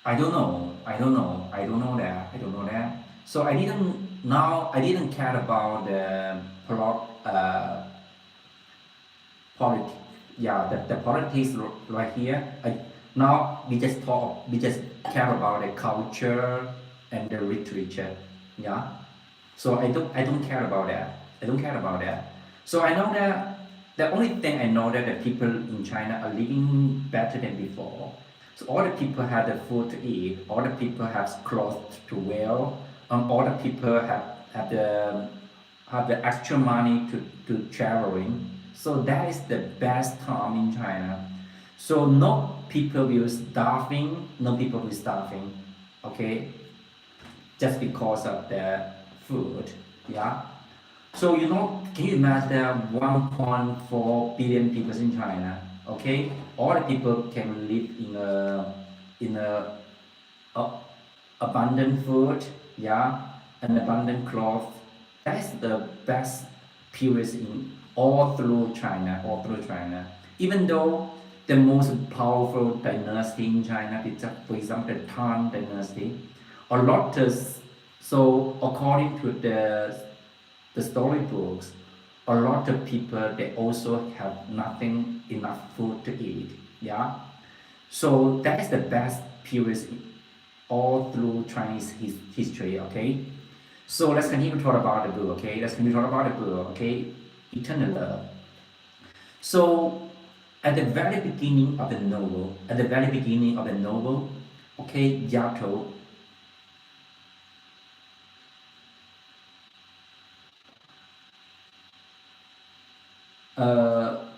I don't know that. So I didn't. now I didn't care about the plot, politics. Yeah, the politics right here. Now we just care about the culture and the literature. Yeah. So I don't care about that. I don't care about that. So I know that the only thing I know that the people in China are living better than before. So all the people have the food to eat, all the people have clothes to wear, all the people have the extra money to traveling. So that is the best time in China. So no people will starving, no people will starving. Okay, just because of the food. Yeah. So can you imagine 1.4 billion people in China? Okay, all the people can live in a abundant food, yeah, and abundant cloth. That's the best period in all through China, all through China. Even though the most powerful dynasty in China, for example, the Tang dynasty, a lot of, so according to the storybooks, a lot of people they also have nothing enough food to eat. Yeah, so that is the best period all through Chinese history. Okay, so let's continue to talk about the book. Okay, let's continue to talk about the book. Okay, eternal love. So at the very beginning of the novel, okay, Yato.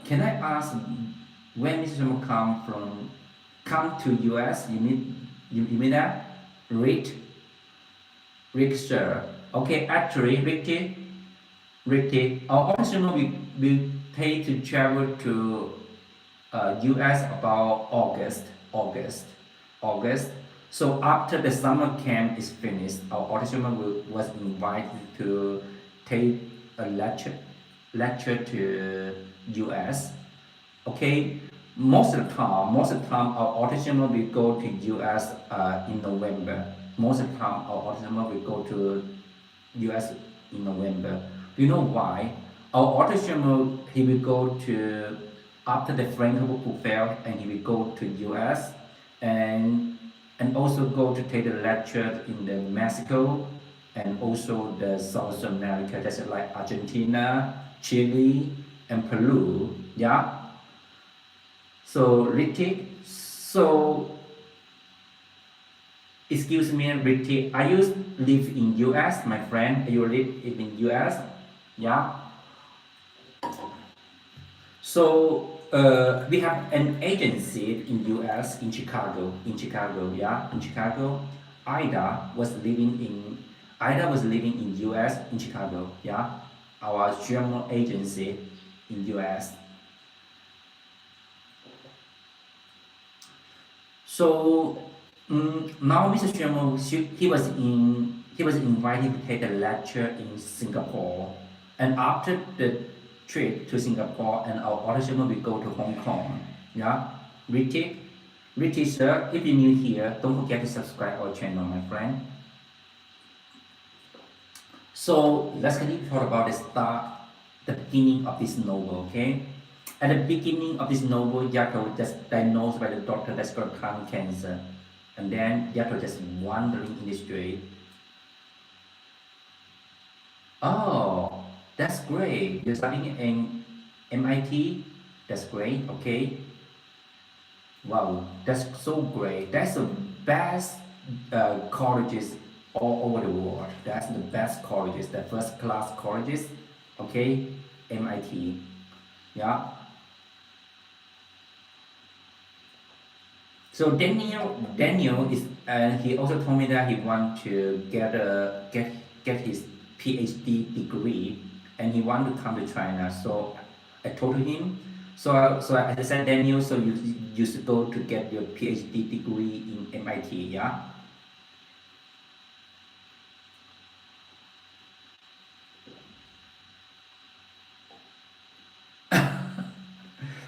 Can I ask when Mr. Zuma come to US? You mean that? Rick, sir. Okay, actually, Ricky, our original we pay to travel to US about August. So after the summer camp is finished, our original was invited to take a lecture to US. Okay, most of the time our original will go to US in November. Most of the time our original will go to US in November. Do you know why? Our original he will go to after the Franco book fair and he will go to US and also go to take the lecture in the Mexico and also the South America, that's like Argentina, Chile, and Peru. Yeah. So Ritik, so excuse me, Ritik, are you live in US, my friend? Are you live in US? Yeah. So we have an agency in US in Chicago. Yeah, in Chicago. Ida was living in US in Chicago. Yeah, our German agency in US. So now Mr. Xuemo, he was invited to take a lecture in Singapore, and after the trip to Singapore, and our original we go to Hong Kong. Yeah, Richie sir, if you're new here, don't forget to subscribe our channel, my friend. So let's continue to talk about the beginning of this novel. Okay. At the beginning of this novel, Yato just diagnosed by the doctor that's got lung cancer. And then Yato just wandering in the street. Oh, that's great. You're studying in MIT? That's great, okay. Wow, that's so great. That's the best colleges all over the world. That's the best colleges, the first class colleges, okay, MIT. Yeah. So Daniel is, and he also told me that he want to get his PhD degree, and he want to come to China. So I told him, so I said, Daniel, so you should go to get your PhD degree in MIT, yeah.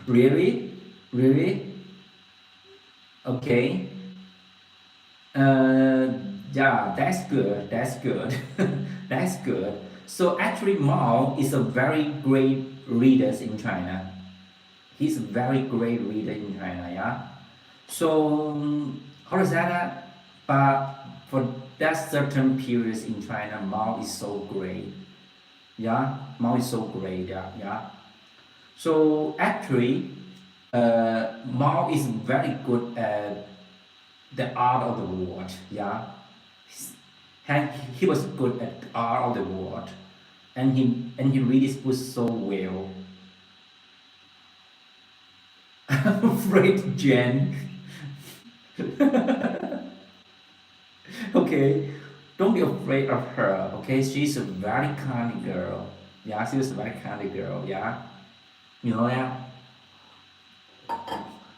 Really, really, okay. Uh, Yeah, that's good. That's good. That's good. So actually, Mao is a very great reader in China. He's a very great reader in China. Yeah. So how does that? But for that certain periods in China, Mao is so great. Yeah, Mao is so great. Yeah, yeah. So actually, Mao is very good at the art of the word. Yeah, and he was good at the art of the word, and he really spoke so well. Afraid Jen. Okay, don't be afraid of her. Okay, she's a very kind girl. Yeah, she's a very kind girl. Yeah, you know that.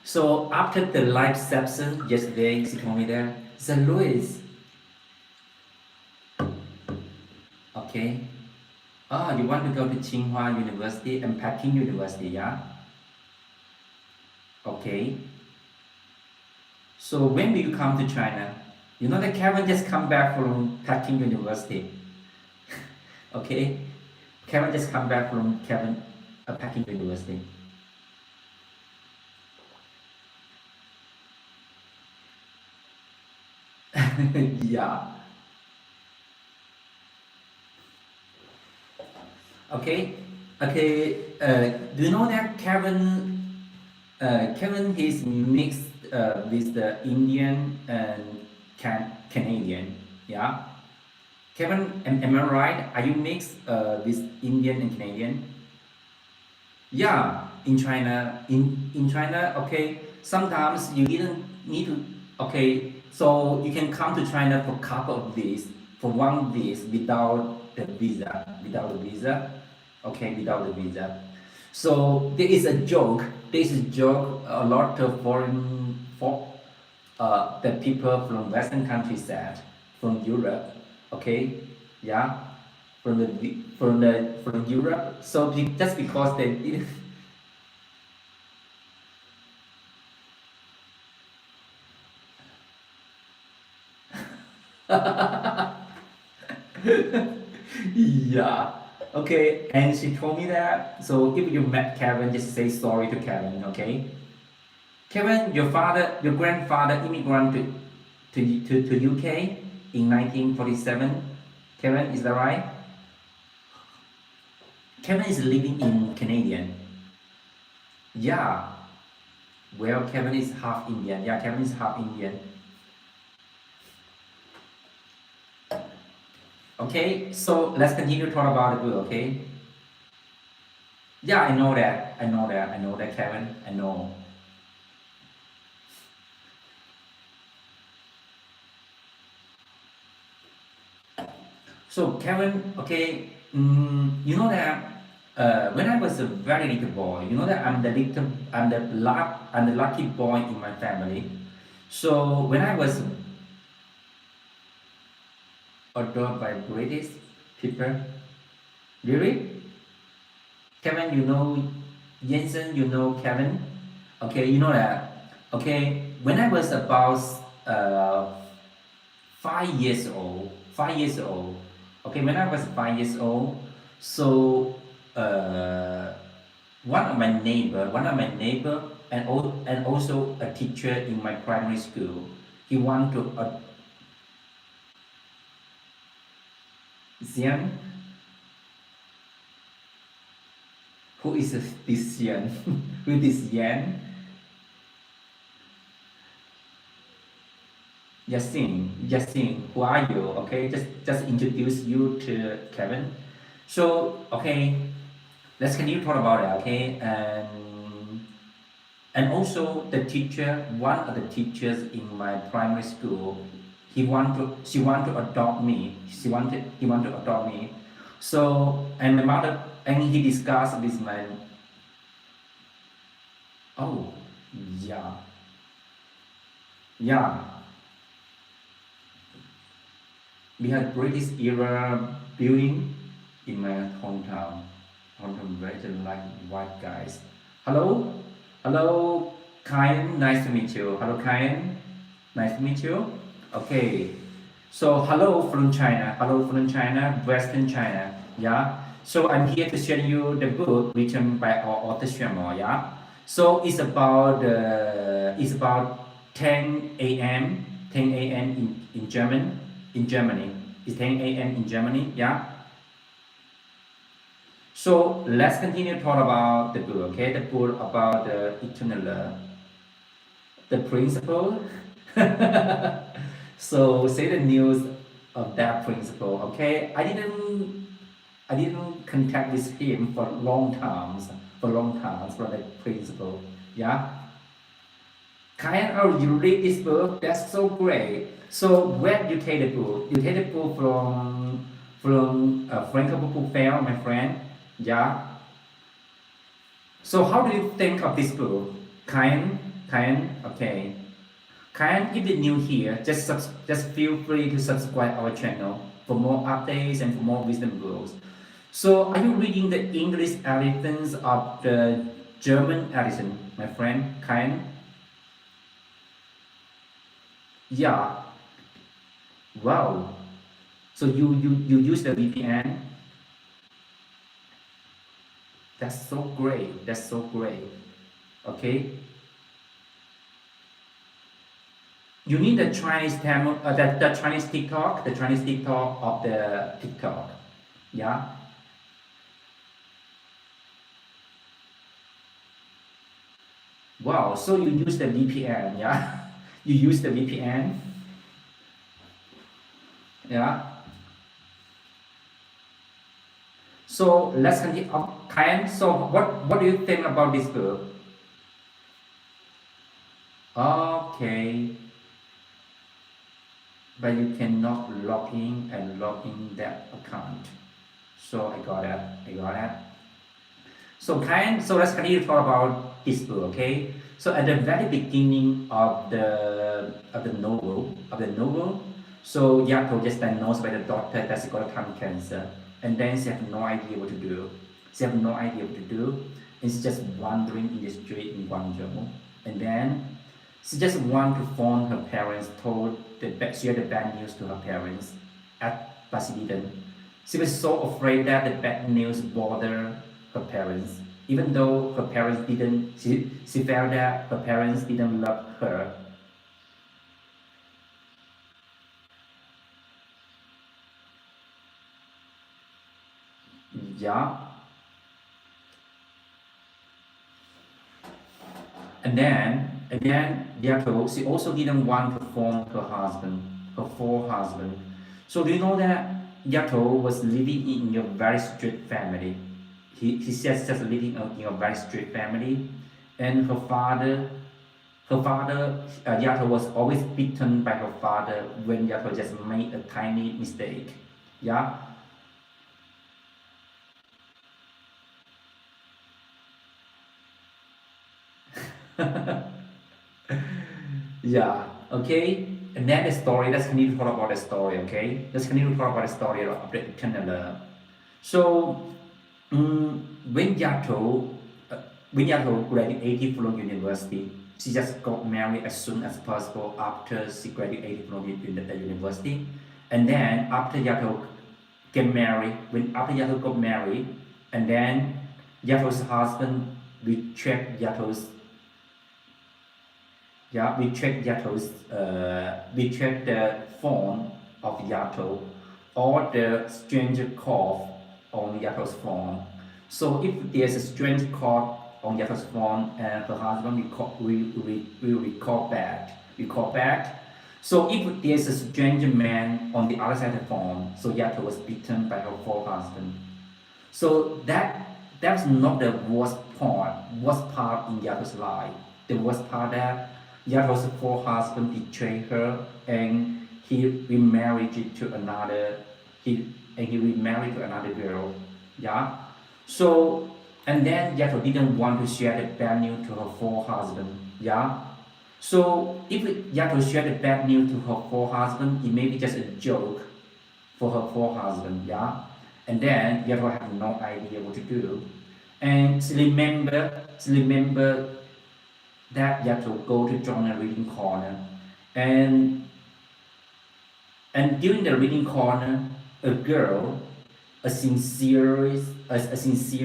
So after the live session yesterday, she told me that, so Louis, okay, oh, you want to go to Tsinghua University and Peking University, yeah? Okay. So when do you come to China? You know that Kevin just come back from Peking University. Okay, Kevin just come back from Peking University. Yeah. Okay. Okay. Do you know that Kevin is mixed with the Indian and Canadian. Yeah. Kevin, am I right? Are you mixed with Indian and Canadian? Yeah, in China, okay. Sometimes you didn't need to. Okay, so you can come to China for a couple of days, for 1 day without the visa, Okay, without the visa. So there is a joke. There is a joke. A lot of the people from Western countries said, from Europe. Okay, yeah, from Europe. So just because they didn't. Yeah. Okay, and she told me that. So if you met Kevin, just say sorry to Kevin. Okay. Kevin, your grandfather immigrated to UK in 1947. Kevin, is that right? Kevin is living in Canadian. Yeah. Well, Kevin is half Indian. Yeah, Kevin is half Indian. Okay, so let's continue to talk about the book, okay? Yeah, I know that. I know that, Kevin. I know. So, Kevin, okay, you know that when I was a very little boy, you know that I'm the lucky boy in my family. So when I was adored by British people, really? Kevin, you know Jensen, you know Kevin? Okay, you know that. Okay, when I was about uh, 5 years old, 5 years old. Okay, when I was 5 years old, so uh, one of my neighbor, and also a teacher in my primary school, he want to Xian, who is this Xian? Who is Yan? Yasin, who are you? Okay, just introduce you to Kevin. So okay, let's continue to talk about it. Okay, and also the teacher, one of the teachers in my primary school, she want to adopt me. He wanted to adopt me. So and my mother, and he discussed with my, oh, yeah, yeah. We had British era building in my hometown. Hometown very like white guys. Hello, hello, Kyan. Nice to meet you. Hello, Kyan. Nice to meet you. Okay. So hello from China, Western China, yeah. So I'm here to share you the book written by our author Xuemo, yeah. So it's about 10 a.m. 10 a.m. in Germany. It's 10 a.m. in Germany, yeah. So let's continue to talk about the book, okay? The book about the eternal love, the principle. So say the news of that principle, okay? I didn't contact with him for long times for the principle, yeah. Kind of you read this book, that's so great. So where you take the book? You take the book from Franco Book Fair, my friend, yeah. So how do you think of this book? Okay. If you're new here, just feel free to subscribe our channel for more updates and for more wisdom books. So are you reading the English editions of the German edition, my friend? Yeah. Wow. So you use the VPN? That's so great. That's so great. Okay. You need the Chinese Tamil, the Chinese TikTok, the Chinese TikTok of the TikTok. Yeah. Wow. So you use the VPN, yeah? You use the VPN, yeah. So let's continue. So what do you think about this book? Okay, but you cannot log in and log in that account. So I got that. I got that. So let's continue to talk about this book, okay? So at the very beginning of the novel, so Yato just diagnosed by the doctor that she got tongue cancer, and then she have no idea what to do. She have no idea what to do, and she's just wandering in the street in Guangzhou, and then she just want to phone her parents, share the bad news to her parents, but she didn't. She was so afraid that the bad news bothered her parents, even though her parents didn't. She felt that her parents didn't love her. Yeah, and then therefore she also didn't want to phone her husband, her fourth husband. So do you know that Yato was living in a very strict family? He's just living in a very strict family, and her father, Yato was always beaten by her father when Yato just made a tiny mistake. Yeah. Yeah. Okay. And then the story. Let's continue to talk about the story. Okay. Let's continue to talk about the story of the eternal. So, when Yato graduated from university, she just got married as soon as possible after she graduated from the university. And then after Yato got married, and then Yato's husband rechecked Yato's yeah, we checked the phone of Yato or the stranger call on Yato's phone. So if there's a strange call on Yato's phone and her husband will recall back. So if there's a strange man on the other side of the phone, so Yato was beaten by her fourth husband. So that's not the worst part in Yato's life. The worst part that Yato's fourth husband betrayed her and he remarried to another he remarried to another girl. Yeah. So and then Yato didn't want to share the bad news to her fourth husband. Yeah. So if Yato shared the bad news to her fourth husband, it may be just a joke for her fourth husband, yeah. And then Yato had no idea what to do. And she remember that Yato go to join a reading corner. And And during the reading corner, a girl, a sincere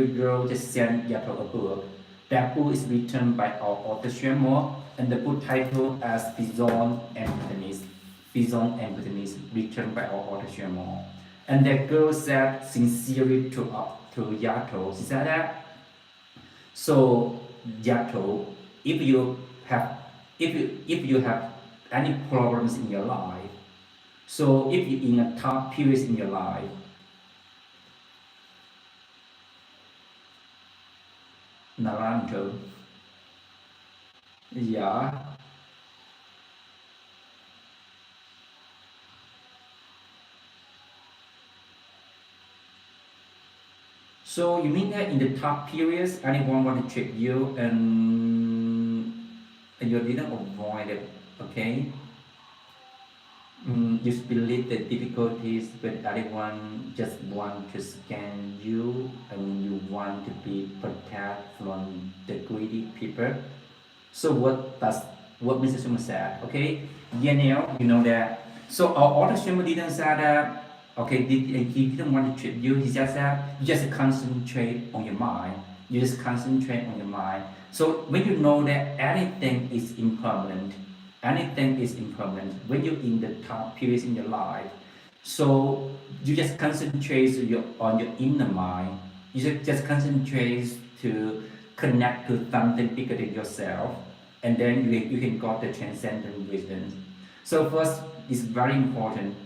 girl just sent Yato a book. That book is written by our author Xuemo, and the book title as Bison and Bhutanese. Bison and Bhutanese, written by our author Xuemo. And that girl said sincerely to Yato, she said that, so Yato, if you have if you have any problems in your life, so if you're in a tough period in your life, Naranjo, yeah. So you mean that in the tough periods, anyone want to trick you and you didn't avoid it, okay? You believe the difficulties when anyone just want to scan you and you want to be protected from the greedy people. So what Mr. Schumer said, okay? Yeah, now you know that. So our author Schumer didn't say that. Okay, he didn't want to trip you. He just said you just concentrate on your mind. You just concentrate on your mind. So when you know that anything is impermanent. When you're in the tough periods in your life, so you just concentrate on your inner mind. You just concentrate to connect to something bigger than yourself, and then you can got the transcendent wisdom. So first, it's very important.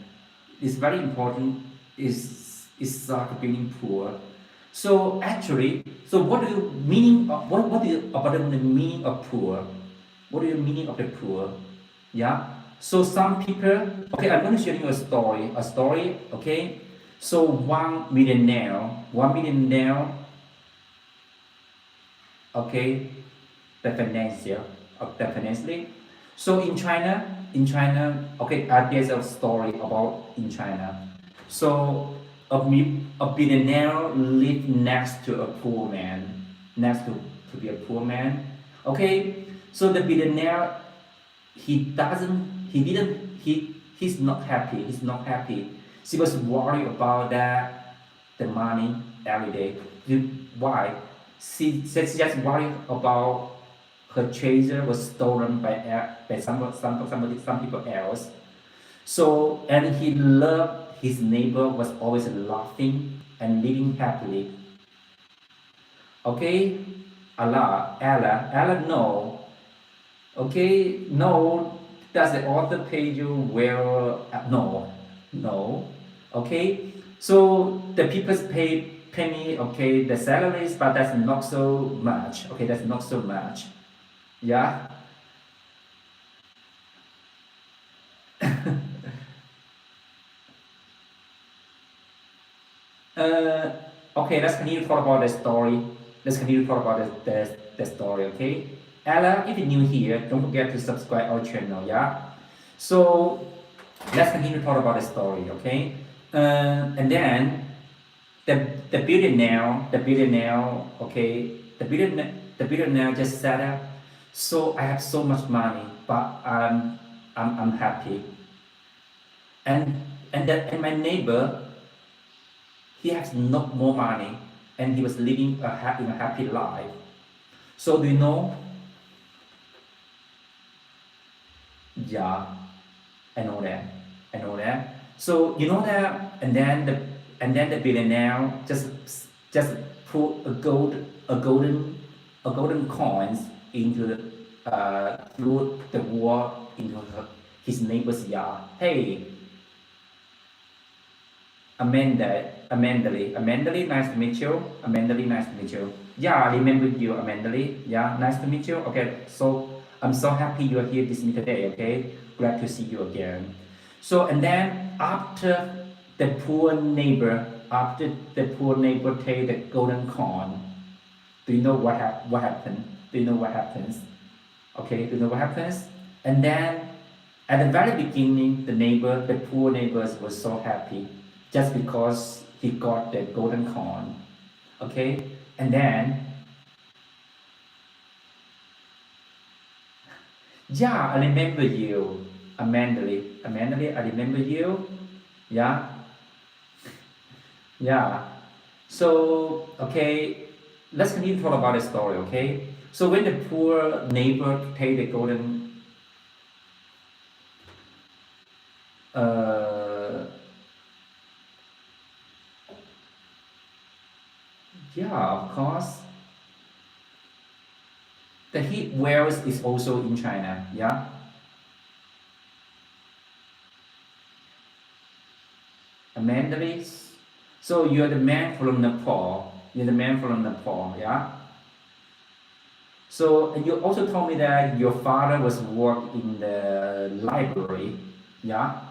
It's very important. Is like being poor. So actually, so what do you meaning? What do you about the meaning of poor? What do you meaning of the poor? Yeah. So some people, okay, I'm going to share you a story. A story, okay. So one millionaire, okay, the financial, the financially. So okay, there's a story about in China. So a billionaire live next to a poor man, next to be a poor man. Okay, so the billionaire he's not happy. He's not happy. She was worried about the money every day. Why? She said she just worried about her treasure was stolen by some people else. So and he loved his neighbor was always laughing and living happily. Okay, Allah, no. Okay, no. Does the author pay you well? No, no. Okay, so the people pay me, okay, the salaries, but that's not so much. Okay, that's not so much. Yeah. Uh, okay, let's continue to talk about the story. Let's continue to talk about the story. Okay, Ella, if you're new here, don't forget to subscribe our channel. Yeah. So let's continue to talk about the story. Okay. And then the billionaire, okay, the billionaire just said that. So I have so much money, but I'm happy. And and my neighbor, he has not more money, and he was living in a happy life. So do you know? Yeah, I know that. I know that. So you know that, and then the billionaire just put a golden coins into through the wall into his neighbor's yard. Hey, Amandali, nice to meet you. Amandali, nice to meet you. Yeah, I remember you, Amandali. Yeah, nice to meet you. Okay, so I'm so happy you're here this me today. Okay, glad to see you again. So and then after the poor neighbor take the golden corn, do you know what happened? Do you know what happens? Okay, do you know what happens? And then at the very beginning, the poor neighbors was so happy just because he got the golden corn. Okay, and then yeah, I remember you. Amandly, I remember you. Yeah, yeah. So, okay, let's continue to talk about the story, okay? So when the poor neighbor take the golden, uh, yeah, of course, the heat waves is also in China, yeah? Amandly, so you're the man from Nepal, yeah? So, and you also told me that your father was work in the library, yeah?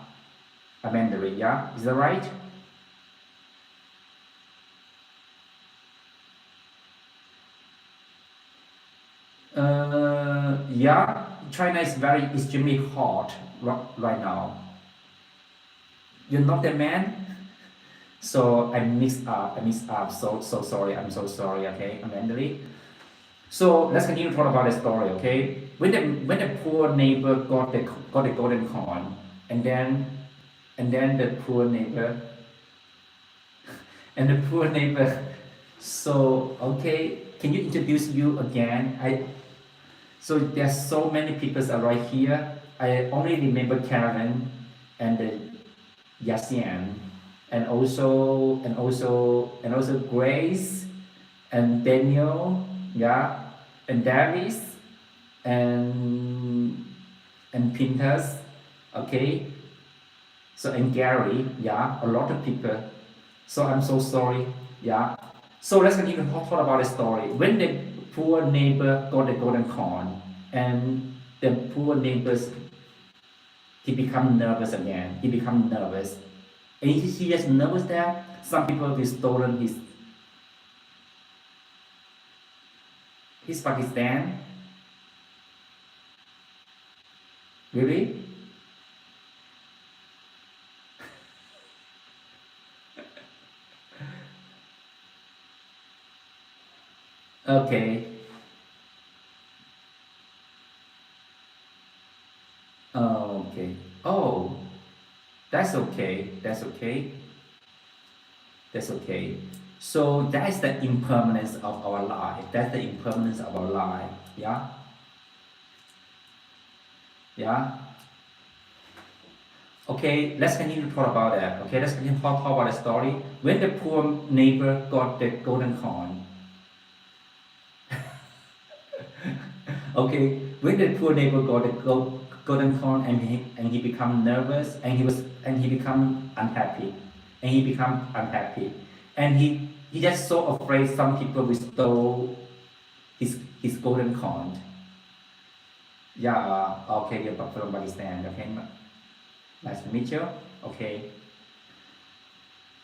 A Mandarin, yeah? Is that right? Yeah. China is very extremely hot right now. You're not the man, so I mixed up. So sorry. I'm so sorry. Okay, I'm Mandarin. So let's continue to talk about the story. Okay, when the poor neighbor got the golden coin, and then the poor neighbor and the poor neighbor. So okay, can you introduce you again? So there's so many people are right here. I only remember Karen and the Yassian, and also Grace and Daniel, yeah, and Davis and Pintas, okay. So and Gary, yeah, a lot of people. So I'm so sorry, yeah. So let's continue to talk about the story. When the poor neighbor got the golden corn, and the poor neighbors, he become nervous again. He become nervous, and he just nervous that some people will stolen his Pakistan. Really? Okay. Okay. Oh, that's okay. That's okay. That's okay. So that's the impermanence of our life. That's the impermanence of our life. Yeah. Yeah. Okay, let's continue to talk about that. Okay, let's continue to talk about the story. When the poor neighbor got the golden coin, okay, when the poor neighbor got the golden coin, and he become nervous, and he become unhappy, and he just so afraid some people will steal his golden coin. Yeah, okay, you're from Pakistan. Okay, nice to meet you. Okay.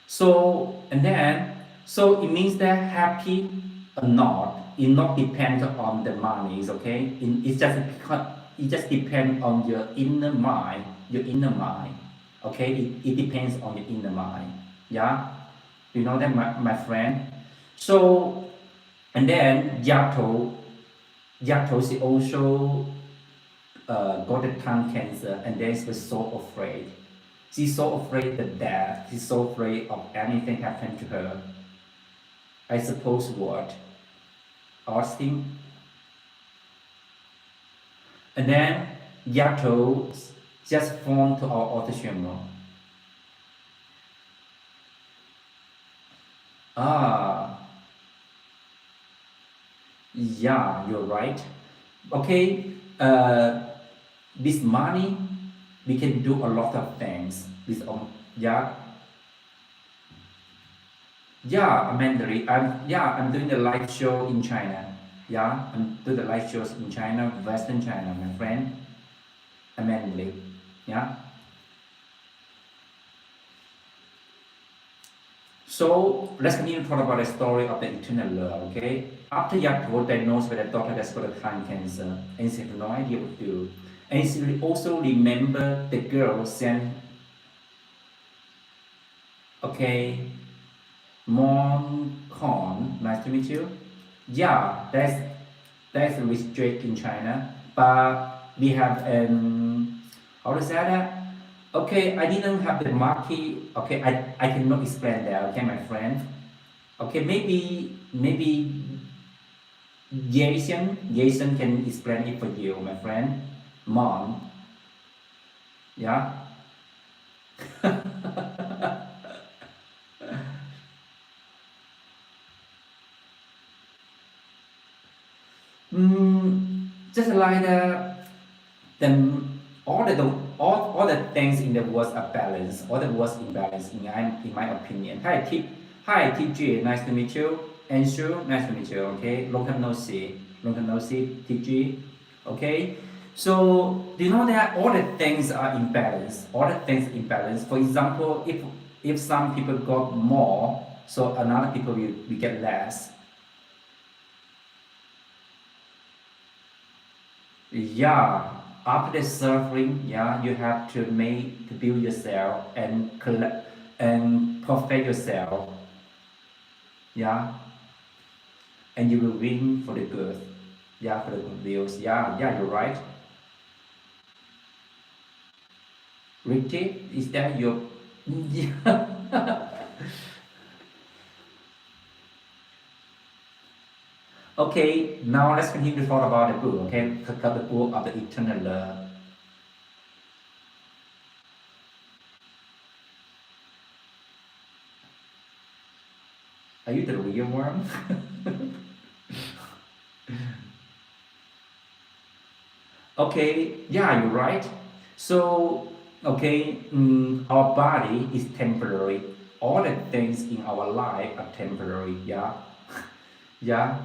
So and then so it means that happy or not, it not depends on the monies, okay? It just because it just depends on your inner mind, Okay, it depends on your inner mind. Yeah, you know that my friend. So and then Yato she also got a tongue cancer, and then she was so afraid. She's so afraid of death. She's so afraid of anything happen to her. I suppose what? Austin. And then Yato just phoned to our auto. Ah, yeah, you're right. Okay, this money, we can do a lot of things. Yeah, yeah, Mandarin. I'm doing the live show in China. Yeah, I'm doing the live shows in China, Western China, my friend. Mandarin. Yeah. So let's continue to talk about the story of the eternal love. Okay. After Yaakov diagnosed with a daughter that's got a lung cancer, and she had no idea what to do, and she also remember the girl sent, okay, Mon Con, nice to meet you. Yeah, that's a restrict in China, but we have How to say that? Okay, I didn't have the marquee. Okay, I cannot explain that. Okay, my friend. Okay, maybe Jason can explain it for you, my friend. Mom, yeah. Just like then all the things in the world are balanced. All the words imbalance in my opinion. Hi TG, nice to meet you. Anshu, nice to meet you. Okay, long time no see. TG, okay. So do you know that all the things are imbalance? All the things imbalance. For example, if some people got more, so another people will get less. Yeah, after the suffering, yeah, you have to build yourself and collect and perfect yourself, yeah, and you will win for the good, yeah, for the good deals, yeah, you're right. Ricky, is that your? Yeah. Okay, now let's continue to talk about the book. Okay, the book of the eternal love. Are you the real one? Okay, yeah, you're right. So, okay, our body is temporary. All the things in our life are temporary. Yeah, yeah.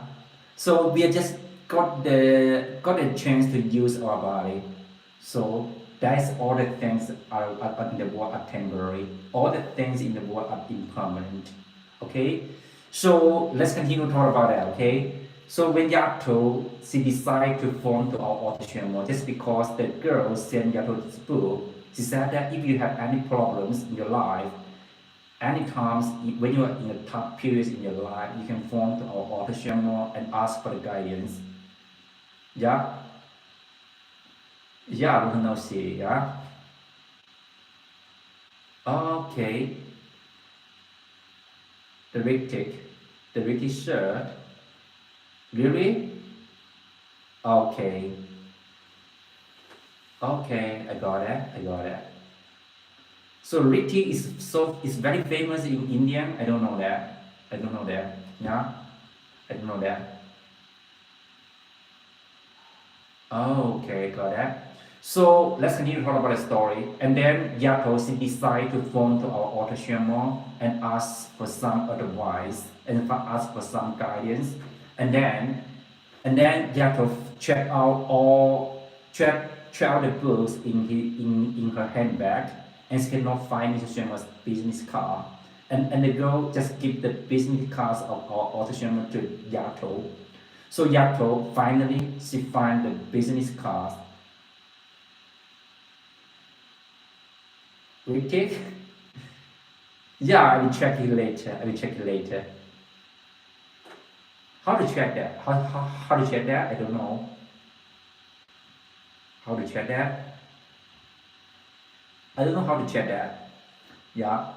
So we are just got a chance to use our body. So that's all the things are in the world are temporary. All the things in the world are impermanent. Okay. So let's continue to talk about that. Okay. So when Yato she decided to form to our auto just because the girl sent Yato this book, she said that if you have any problems in your life, any times when you are in a tough periods in your life, you can phone to our auto and ask for the guidance. Yeah, yeah, we can now see. Yeah, okay. The Rick the Ricky shirt. Really? Okay, okay. I got it. I got it. So Ricky is very famous in India. I don't know that. I don't know that. Yeah, I don't know that. Oh, okay, got that. So let's continue to talk about the story. And then Yatos decided to phone to our auto and ask for some advice and ask for some guidance. And then Yatos checked out check out the books in her handbag and she cannot find Mr. Sherman's business card. And the girl just give the business cards of our auto to Yato. So Yato finally she find the business card. We take. Yeah, I will check it later. I will check it later. How to check that? How to check that? I don't know. How to check that? I don't know how to check that. Yeah.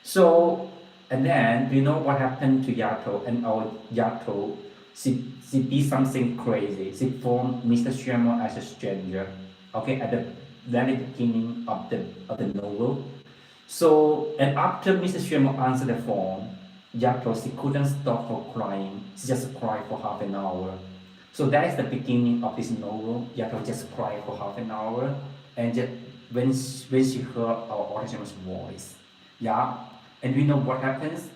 So and then do you know what happened to Yato and our Yato? She did something crazy. She phoned Mr. Sherman as a stranger. Okay, at the very beginning of the novel. So, and after Mrs. Xuemo answered the phone, Yato, she couldn't stop for crying. She just cried for half an hour. So that is the beginning of this novel. Yato just cried for half an hour. And just, when she heard our original's voice. Yeah. And we know what happens?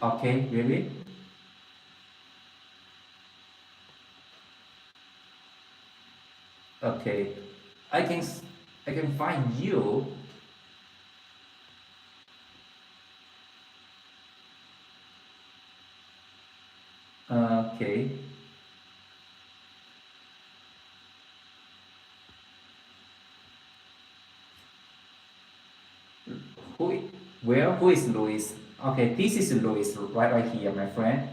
Okay, really? Okay. I can, I can find you. Okay. Who, who is Louis? Okay, this is Louis right here, my friend.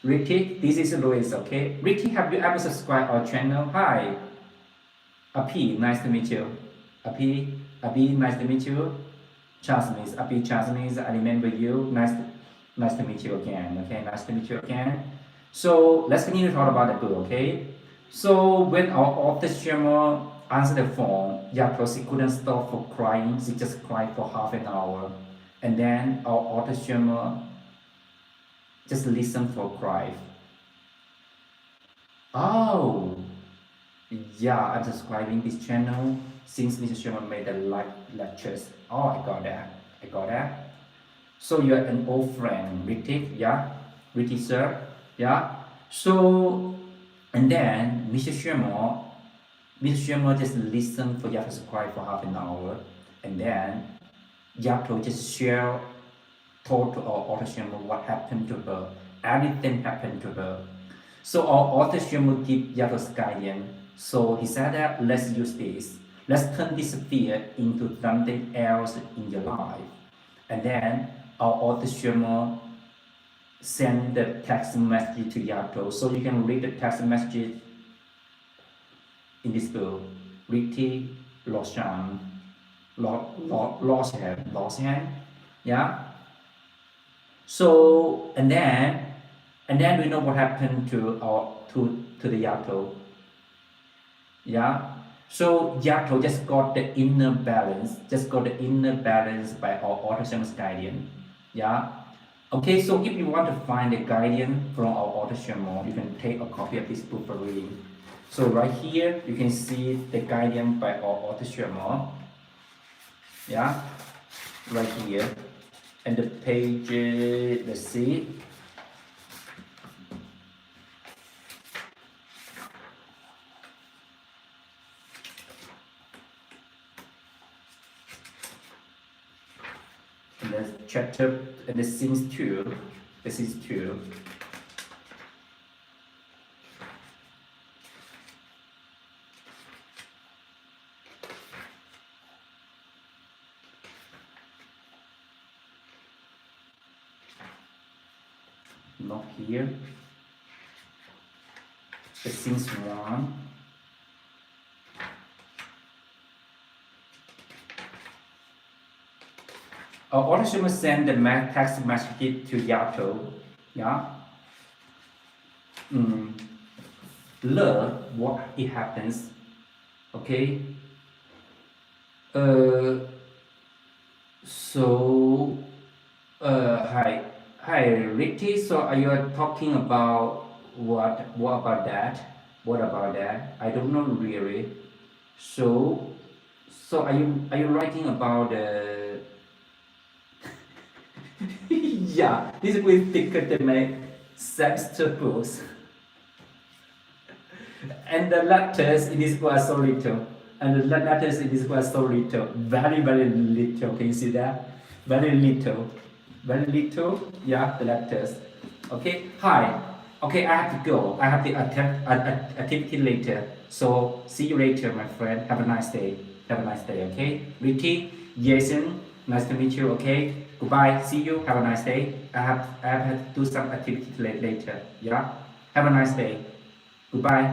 Ricky, this is Louis, okay? Ricky, have you ever subscribed our channel? Hi, Api, nice to meet you. Api, nice to meet you. Jasmine, Api, Jasmine, I remember you. Nice to meet you again, okay? Nice to meet you again. So let's continue to talk about the book, okay? So when our author Xuemo answered the phone, Yato, couldn't stop for crying. She just cried for half an hour. And then our author Xuemo just listened for cry. Oh, yeah, I'm subscribing this channel since Mr. Sherman made the live lectures. Oh, I got that. I got that. So you're an old friend, Ritik, yeah? Ritik, sir, yeah? So, and then Mr. Sherman just listened for Yato to cry for half an hour. And then Yato just told to our author Sherman what happened to her. Everything happened to her. So our author Xuemo give Yato's guidance. So he said that let's use this. Let's turn this fear into something else in your life. And then our author Xuemo send the text message to Yato. So you can read the text message in this book. Ricky lost hand. Lost hand. Yeah. So and then we know what happened to the Yato. Yeah. So Yato just got the inner balance, by our autism's guardian. Yeah. Okay, so if you want to find the guardian from our autism, you can take a copy of this book for reading. So right here you can see the guardian by our autism. Yeah. Right here. And the page, let's see. And the chapter and the scenes 2. This is 2. Not here. The scenes 1. Our autism send the text message to Yato. Yeah. Learn what it happens. Okay. So hi Ricky. So are you talking about what about that? What about that? I don't know really. So are you writing about the yeah, this will thicker than my semester books. And the letters in this book are so little. And the letters in this book are so little. Very, very little. Can you see that? Very little. Very little. Yeah, the letters. Okay. Hi. Okay, I have to go. I have the activity later. So see you later, my friend. Have a nice day. Have a nice day. Okay. Ricky, Jason, nice to meet you. Okay. Goodbye. See you. Have a nice day. I have to do some activity later. Yeah. Have a nice day. Goodbye.